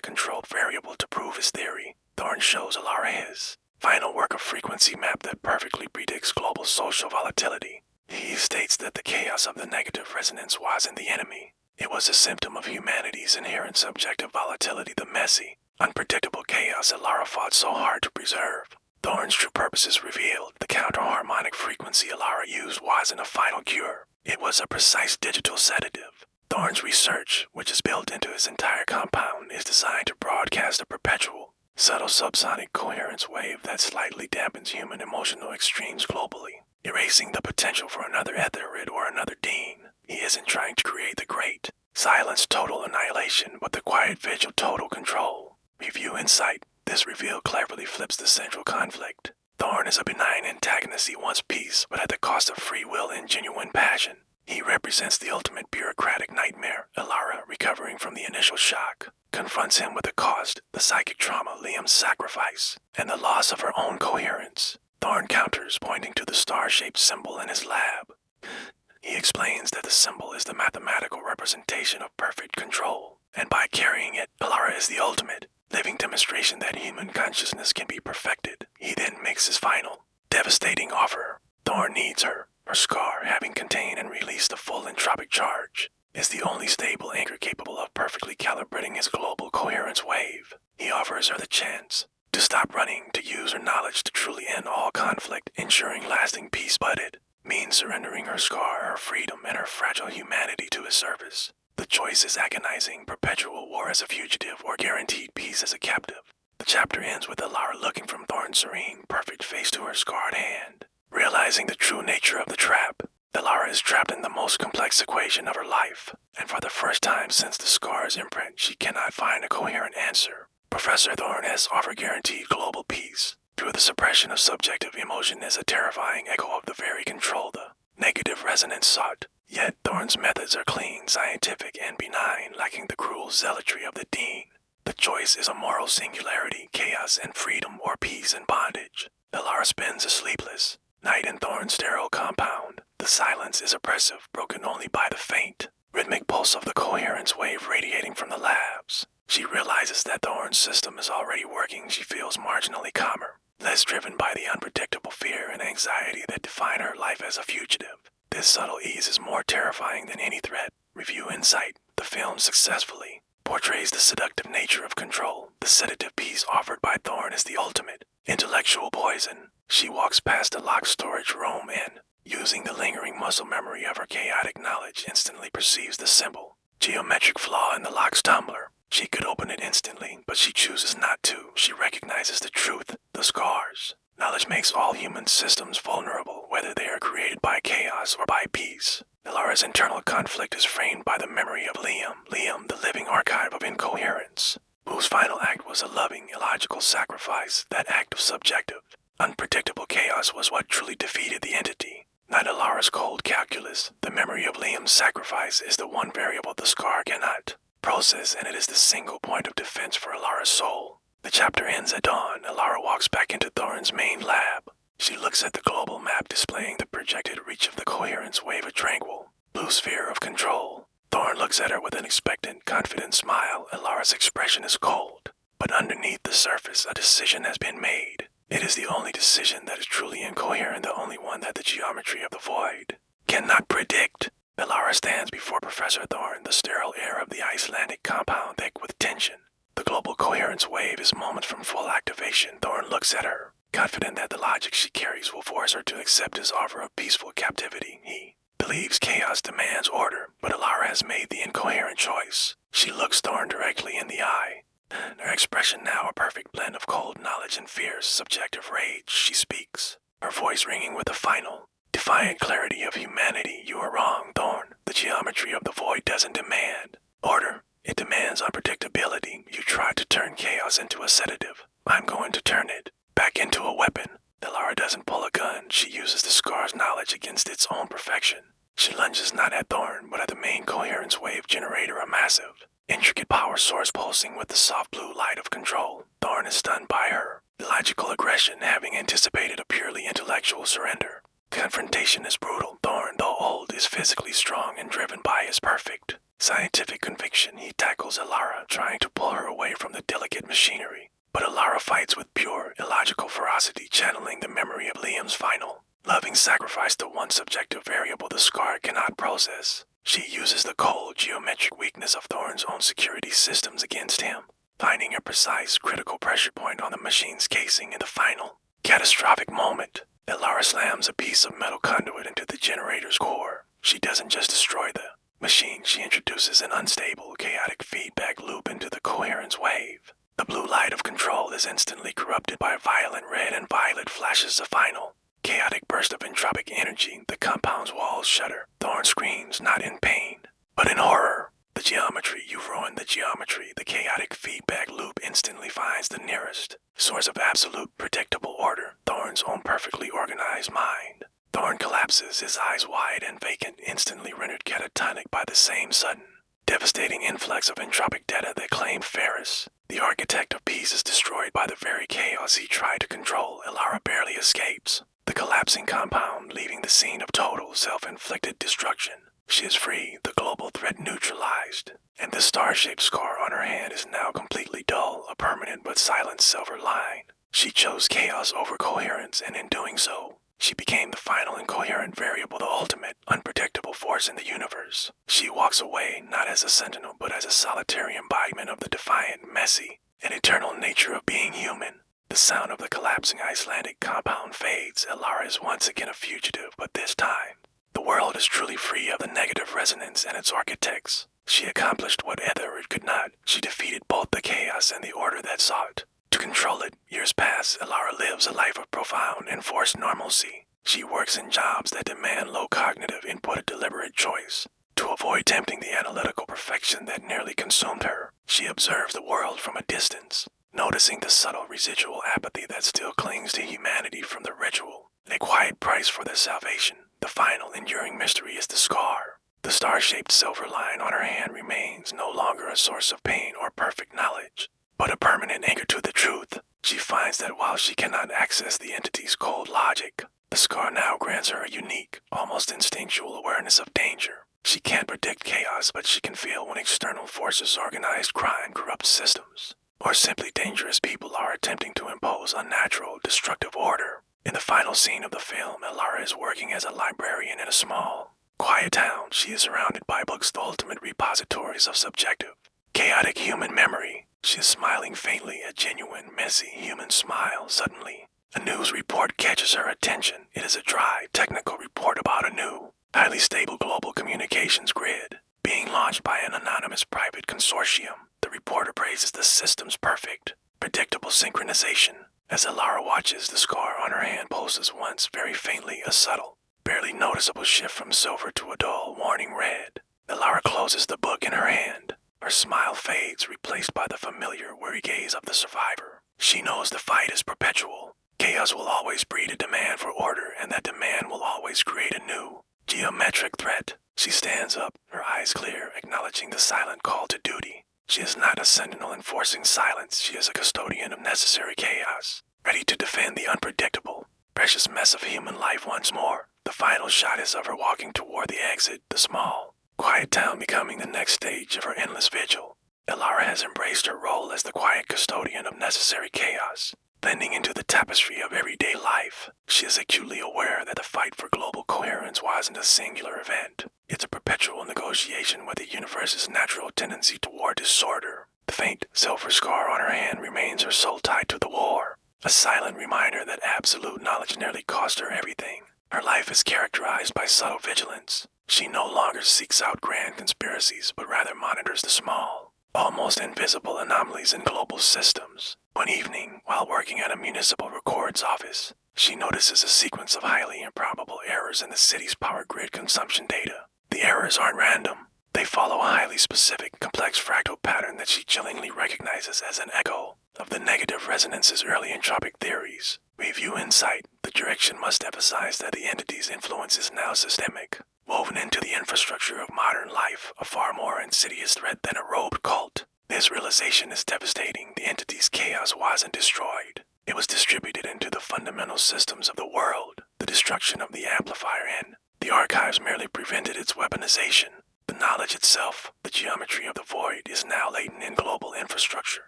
controlled variable to prove his theory, Thorne shows Ilara his final work of frequency map that perfectly predicts global social volatility. He states that the chaos of the negative resonance wasn't the enemy. It was a symptom of humanity's inherent subjective volatility, the messy, unpredictable chaos Ilara fought so hard to preserve. Thorne's true purpose is revealed. The counter-harmonic frequency Ilara used wasn't a final cure. It was a precise digital sedative. Thorne's research, which is built into his entire compound, is designed to broadcast a perpetual, subtle subsonic coherence wave that slightly dampens human emotional extremes globally, erasing the potential for another Etheridge or another Dean. He isn't trying to create the great, silence total annihilation, but the quiet vigil total control. Review insight. This reveal cleverly flips the central conflict. Thorne is a benign antagonist. He wants peace, but at the cost of free will and genuine passion. He represents the ultimate bureaucratic nightmare. Ilara, recovering from the initial shock, confronts him with the cost, the psychic trauma, Liam's sacrifice, and the loss of her own coherence. Thorne counters, pointing to the star-shaped symbol in his lab. He explains that the symbol is the mathematical representation of perfect control, and by carrying it, Ilara is the ultimate, living demonstration that human consciousness can be perfected. He then makes his final, devastating offer. Thorn needs her. Her scar, having contained and released a full entropic charge, is the only stable anchor capable of perfectly calibrating his global coherence wave. He offers her the chance to stop running, to use her knowledge to truly end all conflict, ensuring lasting peace, but it means surrendering her scar, her freedom, and her fragile humanity to his service. The choice is agonizing: perpetual war as a fugitive or guaranteed peace as a captive. The chapter ends with Alara looking from Thorn's serene, perfect face to her scarred hand, realizing the true nature of the trap. Alara is trapped in the most complex equation of her life, and for the first time since the scar's imprint, she cannot find a coherent answer. Professor Thorn has offered guaranteed global peace through the suppression of subjective emotion as a terrifying echo of the very control the negative resonance sought. Yet Thorn's methods are clean, scientific, and benign, lacking the cruel zealotry of the Dean. The choice is a moral singularity, chaos and freedom, or peace and bondage. Alara spends a sleepless night in Thorn's sterile compound. The silence is oppressive, broken only by the faint, rhythmic pulse of the coherence wave radiating from the labs. She realizes that Thorn's system is already working. She feels marginally calmer, less driven by the unpredictable fear and anxiety that define her life as a fugitive. This subtle ease is more terrifying than any threat. Review Insight. The film successfully portrays the seductive nature of control. The sedative peace offered by Thorn is the ultimate intellectual poison. She walks past the locked storage room and, using the lingering muscle memory of her chaotic knowledge, instantly perceives the simple geometric flaw in the lock's tumbler. She could open it instantly, but she chooses not to. She recognizes the truth, the scars. Knowledge makes all human systems vulnerable, whether they are created by chaos or by peace. Alara's internal conflict is framed by the memory of Liam, the living archive of incoherence, whose final act was a loving, illogical sacrifice. That act of subjective, unpredictable chaos was what truly defeated the entity, not Alara's cold calculus. The memory of Liam's sacrifice is the one variable the scar cannot process, and it is the single point of defense for Alara's soul. The chapter ends at dawn. Alara walks back into Thorn's main lab. She looks at the global map displaying the projected reach of the coherence wave, a tranquil blue sphere of control. Thorn looks at her with an expectant, confident smile. Alara's expression is cold, but underneath the surface a decision has been made. It is the only decision that is truly incoherent, the only one that the geometry of the void cannot predict. Alara stands before Professor Thorn, the sterile air of the Icelandic compound thick with tension. The global coherence wave is moments from full activation. Thorn looks at her, confident that the logic she carries will force her to accept his offer of peaceful captivity. He believes chaos demands order, but Alara has made the incoherent choice. She looks Thorn directly in the eye, her expression now a perfect blend of cold knowledge and fierce, subjective rage. She speaks, her voice ringing with the final, defiant clarity of humanity. You are wrong, Thorn. The geometry of the void doesn't demand order. It demands unpredictability. You tried to turn chaos into a sedative. I'm going to turn it back into a weapon. Alara doesn't pull a gun. She uses the scar's knowledge against its own perfection. She lunges not at Thorn, but at the main coherence wave generator, a massive, intricate power source pulsing with the soft blue light of control. Thorn is stunned by her illogical aggression, having anticipated a purely intellectual surrender. The confrontation is brutal. Thorn, though old, is physically strong and driven by his perfect scientific conviction. He tackles Alara, trying to pull her away from the delicate machinery. But Alara fights with pure, illogical ferocity, channeling the memory of Liam's final loving sacrifice, the one subjective variable the scar cannot process. She uses the cold, geometric weakness of Thorn's own security systems against him, finding a precise, critical pressure point on the machine's casing. In the final, catastrophic moment, Alara slams a piece of metal conduit into the generator's core. She doesn't just destroy the machine, she introduces an unstable, chaotic feedback loop into the coherence wave. The blue light of control is instantly corrupted by violent red and violet flashes. A final, chaotic burst of entropic energy. The compound's walls shudder. Thorn screams, not in pain, but in horror. The geometry, you've ruined the geometry. The chaotic feedback loop instantly finds the nearest source of absolute, predictable order, Thorn's own perfectly organized mind. Thorn collapses, his eyes wide and vacant, instantly rendered catatonic by the same sudden, devastating influx of entropic data that claimed Ferris. The architect of peace is destroyed by the very chaos he tried to control. Alara barely escapes the collapsing compound, leaving the scene of total, self-inflicted destruction. She is free, the global threat neutralized, and the star-shaped scar on her hand is now completely dull, a permanent but silent silver line. She chose chaos over coherence, and in doing so, she became the final incoherent variable, the ultimate, unpredictable force in the universe. She walks away not as a sentinel, but as a solitary embodiment of the defiant, messy, and eternal nature of being human. The sound of the collapsing Icelandic compound fades. Elara is once again a fugitive, but this time, the world is truly free of the negative resonance and its architects. She accomplished what Ethered could not. She defeated both the chaos and the order that sought to control it. Years pass. Elara lives a life of profound and forced normalcy. She works in jobs that demand low cognitive input, a deliberate choice. To avoid tempting the analytical perfection that nearly consumed her, she observes the world from a distance, noticing the subtle residual apathy that still clings to humanity from the ritual. A quiet price for their salvation. The final enduring mystery is the scar. The star-shaped silver line on her hand remains no longer a source of pain or perfect knowledge, but a permanent anchor to the truth. She finds that while she cannot access the entity's cold logic, the scar now grants her a unique, almost instinctual awareness of danger. She can't predict chaos, but she can feel when external forces, organized crime, corrupt systems, or simply dangerous people are attempting to impose unnatural, destructive order. In the final scene of the film, Elara is working as a librarian in a small, quiet town. She is surrounded by books, the ultimate repositories of subjective, chaotic human memory. She is smiling faintly, a genuine, messy human smile. Suddenly, a news report catches her attention. It is a dry, technical report about a new, highly stable global communications grid being launched by an anonymous private consortium. The reporter praises the system's perfect, predictable synchronization. As Elara watches, the scar on her hand pulses once, very faintly, a subtle, barely noticeable shift from silver to a dull, warning red. Elara closes the book in her hand. Her smile fades, replaced by the familiar, weary gaze of the survivor. She knows the fight is perpetual. Chaos will always breed a demand for order, and that demand will always create a new, geometric threat. She stands up, her eyes clear, acknowledging the silent call to duty. She is not a sentinel enforcing silence. She is a custodian of necessary chaos, ready to defend the unpredictable, precious mess of human life once more. The final shot is of her walking toward the exit, the small, quiet town becoming the next stage of her endless vigil. Elara has embraced her role as the quiet custodian of necessary chaos, blending into the tapestry of everyday life. She is acutely aware that the fight for global coherence wasn't a singular event. It's a perpetual negotiation with the universe's natural tendency toward disorder. The faint silver scar on her hand remains her sole tie to the war, a silent reminder that absolute knowledge nearly cost her everything. Her life is characterized by subtle vigilance. She no longer seeks out grand conspiracies, but rather monitors the small, almost invisible anomalies in global systems. One evening, while working at a municipal records office, she notices a sequence of highly improbable errors in the city's power grid consumption data. The errors aren't random. They follow a highly specific, complex fractal pattern that she chillingly recognizes as an echo of the negative resonance's early entropic theories. Review insight. The direction must emphasize that the entity's influence is now systemic, woven into the infrastructure of modern life, a far more insidious threat than a robed cult. This realization is devastating. The entity's chaos wasn't destroyed. It was distributed into the fundamental systems of the world. The destruction of the amplifier and the archives merely prevented its weaponization. The knowledge itself, the geometry of the void, is now latent in global infrastructure.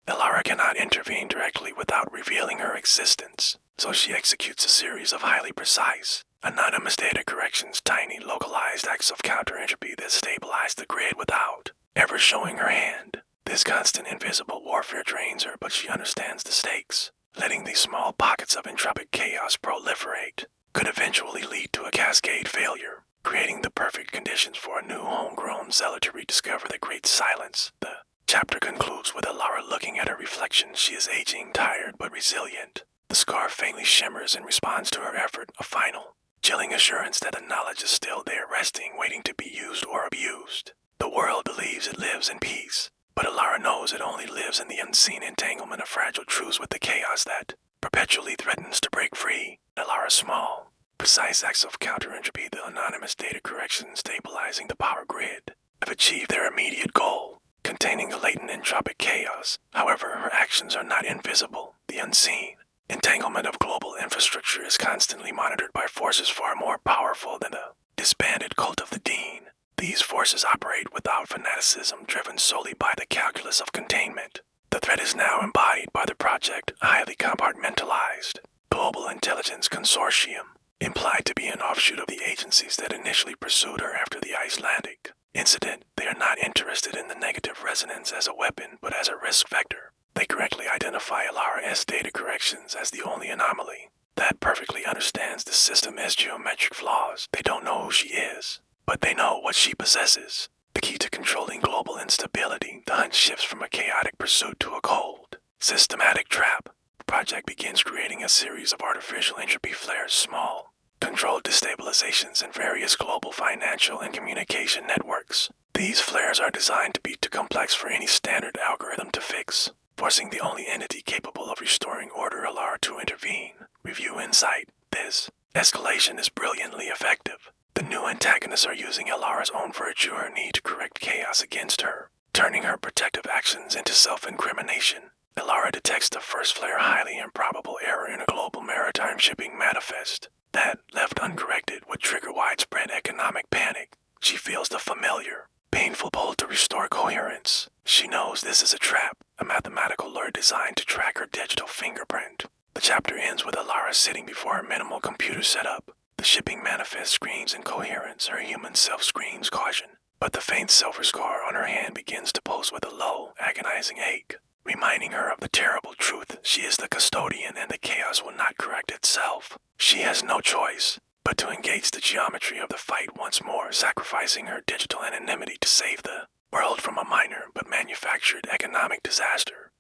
Elara cannot intervene directly without revealing her existence, so she executes a series of highly precise, anonymous data corrections, tiny localized acts of counter-entropy that stabilize the grid without ever showing her hand. This constant invisible warfare drains her, but she understands the stakes. Letting these small pockets of entropic chaos proliferate could eventually lead to a cascade failure, creating the perfect conditions for a new homegrown zealot to rediscover the great silence. The chapter concludes with Elara looking at her reflection. She is aging, tired, but resilient. The scar faintly shimmers in response to her effort, a final, chilling assurance that the knowledge is still there, resting, waiting to be used or abused. The world believes it lives in peace, but Elara knows it only lives in the unseen entanglement of fragile truths with the chaos that perpetually threatens to break free. Elara's small, precise acts of counter-entropy, the anonymous data correction stabilizing the power grid, have achieved their immediate goal, containing the latent entropic chaos. However, her actions are not invisible. The unseen entanglement of global infrastructure is constantly monitored by forces far more powerful than the disbanded Cult of the Dean. These forces operate without fanaticism, driven solely by the calculus of containment. The threat is now embodied by the project, highly compartmentalized. Global Intelligence Consortium, implied to be an offshoot of the agencies that initially pursued her after the Icelandic incident. They are not interested in the negative resonance as a weapon, but as a risk vector. They correctly identify Alara S data corrections as the only anomaly. That perfectly understands the system as geometric flaws. They don't know who she is, but they know what she possesses. The key to controlling global instability. The hunt shifts from a chaotic pursuit to a cold, systematic trap. The project begins creating a series of artificial entropy flares, small, controlled destabilizations in various global financial and communication networks. These flares are designed to be too complex for any standard algorithm to fix, forcing the only entity capable of restoring order, Alara, to intervene. Review Insight. This escalation is brilliantly effective. The new antagonists are using Alara's own virtue, her need to correct chaos against her, turning her protective actions into self-incrimination. Alara detects the first flare, highly improbable error in a global maritime shipping manifest. That, left uncorrected, would trigger widespread economic panic. She feels the familiar, painful pull to restore coherence. She knows this is a trap, a mathematical lure designed to track her digital fingerprint. The chapter ends with Alara sitting before her minimal computer setup. The shipping manifest screams incoherence, her human self screams caution. But the faint silver scar on her hand begins to pulse with a low, agonizing ache, reminding her of the terrible truth. She is the custodian and the chaos will not correct itself. She has no choice but to engage the geometry of the fight once more, sacrificing her digital anonymity to save the world from a minor but manufactured economic disaster.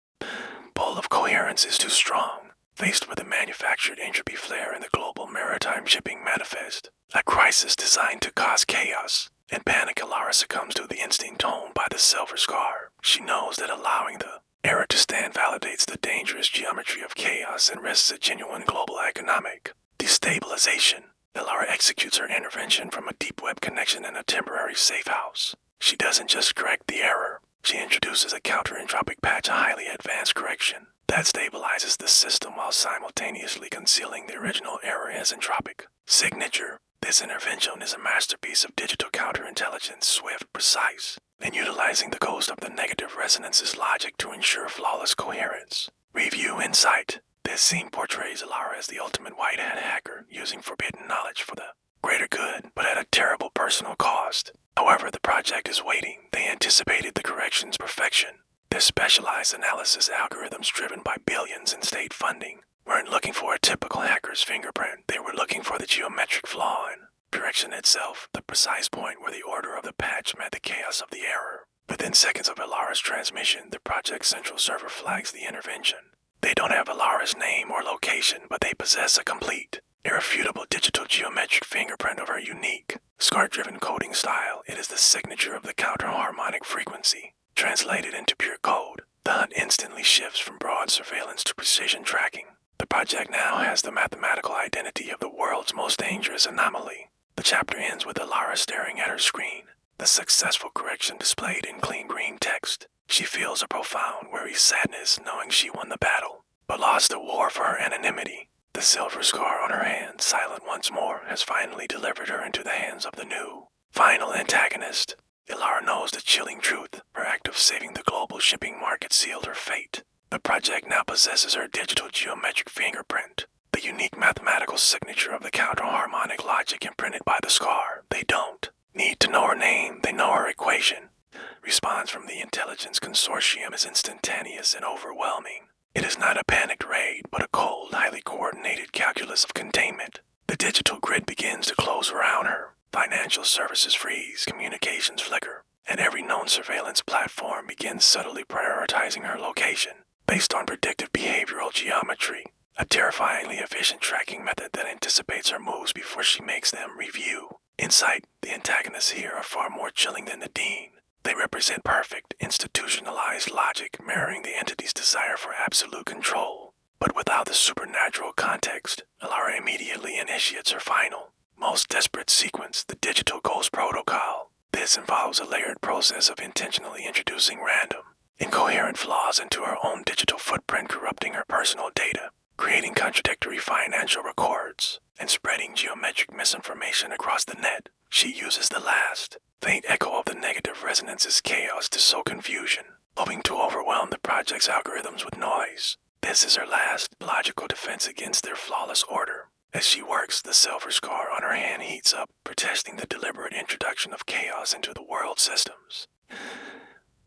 Pull of coherence is too strong. Faced with a manufactured entropy flare in the global maritime shipping manifest, a crisis designed to cause chaos and panic, Alara succumbs to the instinct honed by the silver scar. She knows that allowing the error to stand validates the dangerous geometry of chaos and risks a genuine global economic destabilization. Alara executes her intervention from a deep web connection in a temporary safe house. She doesn't just correct the error, she introduces a counter-entropic patch, a highly advanced correction that stabilizes the system while simultaneously concealing the original error as entropic signature. This intervention is a masterpiece of digital counterintelligence, swift, precise, and utilizing the ghost of the negative resonance's logic to ensure flawless coherence. Review Insight. This scene portrays Alara as the ultimate white hat hacker, using forbidden knowledge for the greater good, but at a terrible personal cost. However, the project is waiting. They anticipated the correction's perfection. Their specialized analysis algorithms, driven by billions in state funding, weren't looking for a typical hacker's fingerprint. They were looking for the geometric flaw in correction itself, the precise point where the order of the patch met the chaos of the error. Within seconds of Alara's transmission, the project's central server flags the intervention. They don't have Alara's name or location, but they possess a complete, irrefutable digital geometric fingerprint of her unique, SCAR-driven coding style. It is the signature of the counter-harmonic frequency. Translated into pure code, the hunt instantly shifts from broad surveillance to precision tracking. The project now has the mathematical identity of the world's most dangerous anomaly. The chapter ends with Alara staring at her screen, the successful correction displayed in clean green text. She feels a profound, weary sadness knowing she won the battle, but lost the war for her anonymity. The silver scar on her hand, silent once more, has finally delivered her into the hands of the new, final antagonist. Alara knows the chilling truth. Her act of saving the global shipping market sealed her fate. The project now possesses her digital geometric fingerprint, the unique mathematical signature of the counter-harmonic logic imprinted by the scar. They don't need to know her name, they know her equation. Response from the Intelligence Consortium is instantaneous and overwhelming. It is not a panicked raid, but a cold, highly coordinated calculus of containment. The digital grid begins to close around her. Financial services freeze, communications flicker, and every known surveillance platform begins subtly prioritizing her location based on predictive behavioral geometry, a terrifyingly efficient tracking method that anticipates her moves before she makes them. Review Insight. The antagonists here are far more chilling than the Dean. They represent perfect, institutionalized logic, mirroring the entity's desire for absolute control. But without the supernatural context, Alara immediately initiates her final, most desperate sequence, the Digital Ghost Protocol. This involves a layered process of intentionally introducing random, incoherent flaws into her own digital footprint, corrupting her personal data, creating contradictory financial records, reports and spreading geometric misinformation across the net. She uses the last, faint echo of the negative resonance's chaos to sow confusion, hoping to overwhelm the project's algorithms with noise. This is her last logical defense against their flawless order. As she works, the silver scar on her hand heats up, protesting the deliberate introduction of chaos into the world systems.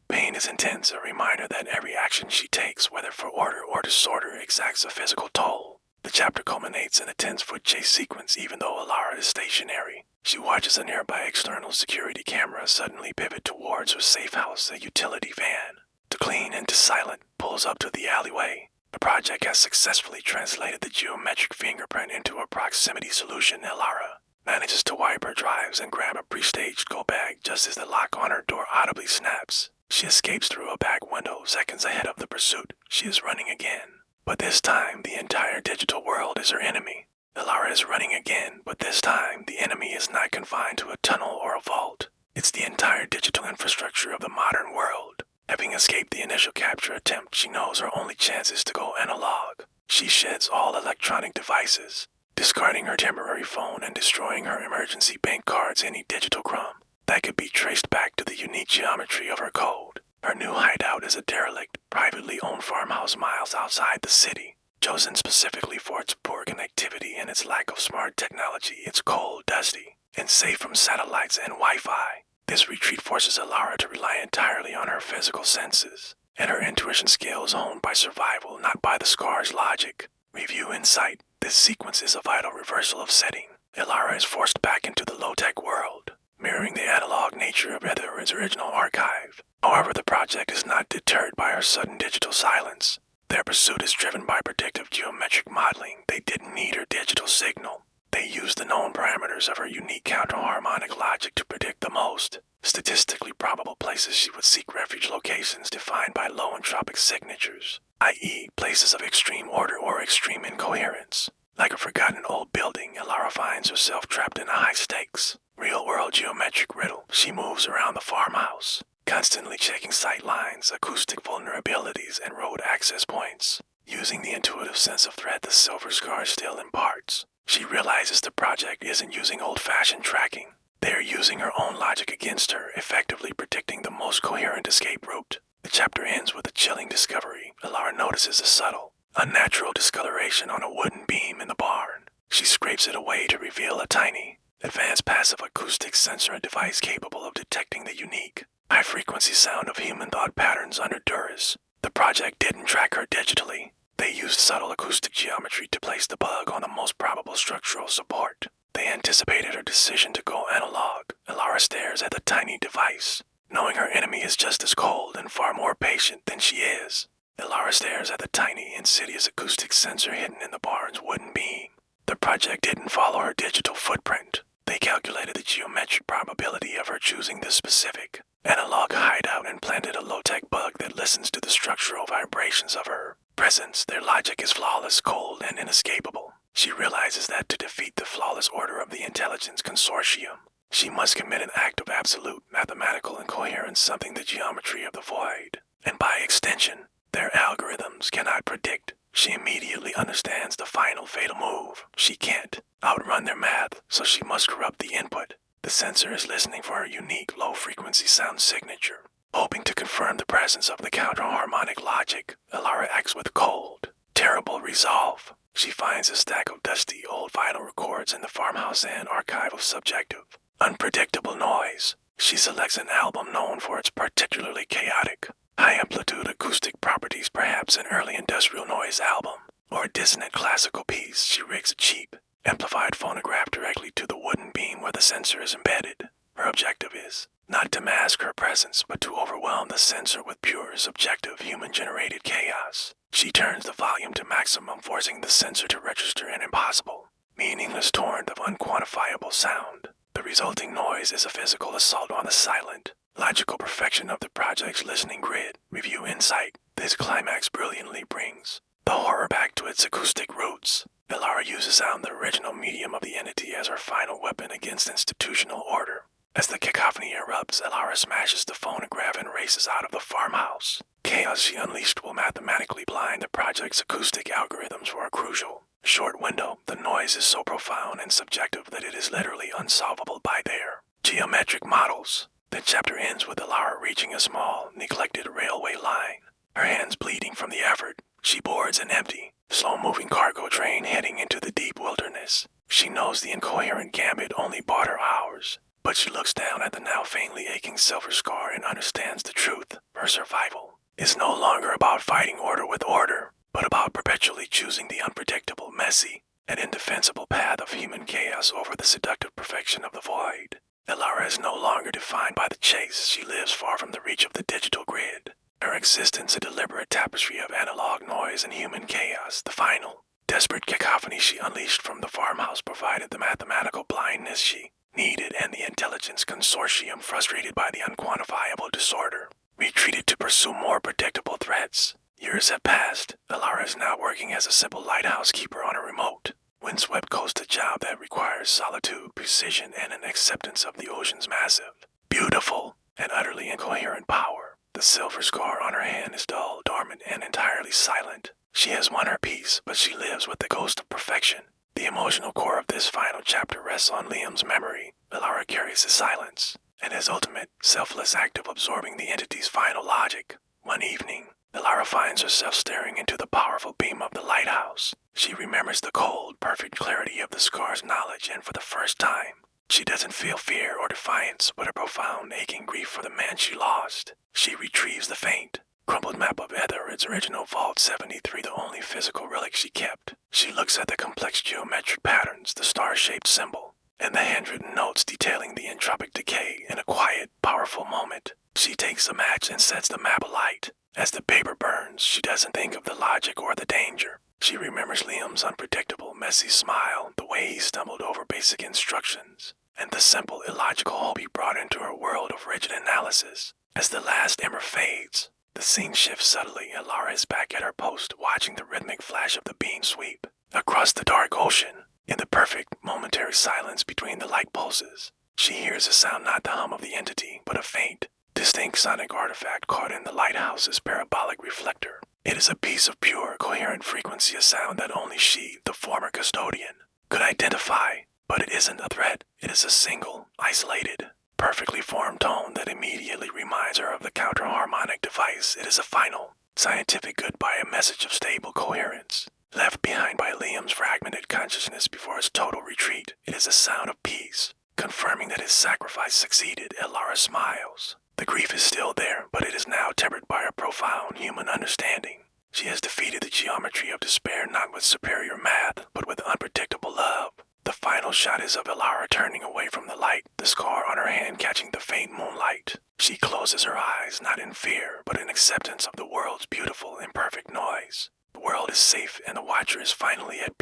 Pain is intense, a reminder that every action she takes, whether for order or disorder, exacts a physical toll. The chapter culminates in a tense foot chase sequence even though Alara is stationary. She watches a nearby external security camera suddenly pivot towards her safe house, a utility van. To clean and to silent, pulls up to the alleyway. The project has successfully translated the geometric fingerprint into a proximity solution. Alara manages to wipe her drives and grab a pre-staged go bag just as the lock on her door audibly snaps. She escapes through a back window seconds ahead of the pursuit. She is running again. But this time, the entire digital world is her enemy. Alara is running again, but this time, the enemy is not confined to a tunnel or a vault. It's the entire digital infrastructure of the modern world. Having escaped the initial capture attempt, she knows her only chance is to go analog. She sheds all electronic devices, discarding her temporary phone and destroying her emergency bank cards, any digital crumb that could be traced back to the unique geometry of her code. Her new hideout is a derelict, privately owned farmhouse miles outside the city, chosen specifically for its poor connectivity and its lack of smart technology. It's cold, dusty, and safe from satellites and Wi-Fi. This retreat forces Alara to rely entirely on her physical senses, and her intuition skills honed by survival, not by the scar's logic. Review Insight. This sequence is a vital reversal of setting. Alara is forced back into the low-tech world, mirroring the analog nature of Heather's original archive. However, the project is not deterred by her sudden digital silence. Their pursuit is driven by predictive geometric modeling. They didn't need her digital signal. They used the known parameters of her unique counter-harmonic logic to predict the most statistically probable places she would seek refuge, locations defined by low-entropic signatures, i.e. places of extreme order or extreme incoherence. Like a forgotten old building, Alara finds herself trapped in a high-stakes, real-world geometric riddle. She moves around the farmhouse, constantly checking sight lines, acoustic vulnerabilities, and road access points. Using the intuitive sense of threat the silver scar still imparts, she realizes the project isn't using old-fashioned tracking. They are using her own logic against her, effectively predicting the most coherent escape route. The chapter ends with a chilling discovery. Alara notices a subtle, unnatural discoloration on a wooden beam in the barn. She scrapes it away to reveal a tiny, advanced passive acoustic sensor device capable of detecting the unique, high-frequency sound of human thought patterns under duress. The project didn't track her digitally. They used subtle acoustic geometry to place the bug on the most probable structural support. They anticipated her decision to go analog. Alara stares at the tiny device, knowing her enemy is just as cold and far more patient than she is. Alara stares at the tiny, insidious acoustic sensor hidden in the barn's wooden beam. The project didn't follow her digital footprint. They calculated the geometric probability of her choosing this specific, analog hideout and planted a low-tech bug that listens to the structural vibrations of her presence. Their logic is flawless, cold, and inescapable. She realizes that to defeat the flawless order of the intelligence consortium, she must commit an act of absolute mathematical incoherence, something the geometry of the void, and by extension, their algorithms cannot predict. She immediately understands the final fatal move. She can't outrun their math, so she must corrupt the input. The sensor is listening for her unique low-frequency sound signature. Hoping to confirm the presence of the counter-harmonic logic, Alara acts with cold, terrible resolve. She finds a stack of dusty old vinyl records in the farmhouse and archive of subjective, unpredictable noise. She selects an album known for its particularly chaotic, high-amplitude acoustic properties, perhaps an early industrial noise album, or a dissonant classical piece. She rigs a cheap, amplified phonograph directly to the wooden beam where the sensor is embedded. Her objective is not to mask her presence, but to overwhelm the sensor with pure, subjective, human-generated chaos. She turns the volume to maximum, forcing the sensor to register an impossible, meaningless torrent of unquantifiable sound. The resulting noise is a physical assault on the silent, logical perfection of the project's listening grid. Review Insight. This climax brilliantly brings the horror back to its acoustic roots. Alara uses sound, the original medium of the entity, as her final weapon against institutional order. As the cacophony erupts, Alara smashes the phonograph and races out of the farmhouse. Chaos she unleashed will mathematically blind the project's acoustic algorithms for a crucial Short window, the noise is so profound and subjective that it is literally unsolvable by their geometric models. The chapter ends with Alara reaching a small, neglected railway line. Her hands bleeding from the effort, she boards an empty, slow-moving cargo train heading into the deep wilderness. She knows the incoherent gambit only bought her hours, but she looks down at the now faintly aching silver scar and understands the truth. Her survival is no longer about fighting order with order, but about perpetually choosing the unpredictable, messy, and indefensible path of human chaos over the seductive perfection of the void. Alara is no longer defined by the chase. She lives far from the reach of the digital grid. Her existence a deliberate tapestry of analog noise and human chaos. The final, desperate cacophony she unleashed from the farmhouse provided the mathematical blindness she needed and the intelligence consortium frustrated by the unquantifiable disorder retreated to pursue more predictable threats. Years have passed. Alara is now working as a simple lighthouse keeper on a remote, windswept coastal job that requires solitude, precision, and an acceptance of the ocean's massive, beautiful, and utterly incoherent power. The silver scar on her hand is dull, dormant, and entirely silent. She has won her peace, but she lives with the ghost of perfection. The emotional core of this final chapter rests on Liam's memory. Alara carries his silence, and his ultimate, selfless act of absorbing the entity's final logic. One evening, Alara finds herself staring into the powerful beam of the lighthouse. She remembers the cold, perfect clarity of the scar's knowledge, and for the first time, she doesn't feel fear or defiance, but a profound, aching grief for the man she lost. She retrieves the faint, crumpled map of Ether, its original Vault 73, the only physical relic she kept. She looks at the complex geometric patterns, the star-shaped symbol, and the handwritten notes detailing the entropic decay. In a quiet, powerful moment, she takes a match and sets the map alight. As the paper burns, she doesn't think of the logic or the danger. She remembers Liam's unpredictable, messy smile, the way he stumbled over basic instructions, and the simple, illogical hope he brought into her world of rigid analysis. As the last ember fades, the scene shifts subtly. Alara is back at her post, watching the rhythmic flash of the beam sweep across the dark ocean. In the perfect, momentary silence between the light pulses, she hears a sound, not the hum of the entity, but a faint, distinct sonic artifact caught in the lighthouse's parabolic reflector. It is a piece of pure, coherent frequency, a sound that only she, the former custodian, could identify. But it isn't a threat. It is a single, isolated, perfectly formed tone that immediately reminds her of the counter-harmonic device. It is a final, scientific goodbye, a message of stable coherence, left behind by Liam's fragmented consciousness before his total retreat. It is a sound of peace, confirming that his sacrifice succeeded. Alara smiles. The grief is still there, but it is now tempered by a profound human understanding. She has defeated the geometry of despair not with superior math, but with unpredictable love. The final shot is of Alara turning away from the light, the scar on her hand catching the faint moonlight. She closes her eyes, not in fear, but in acceptance of the world's beautiful, imperfect noise. The world is safe, and the watcher is finally at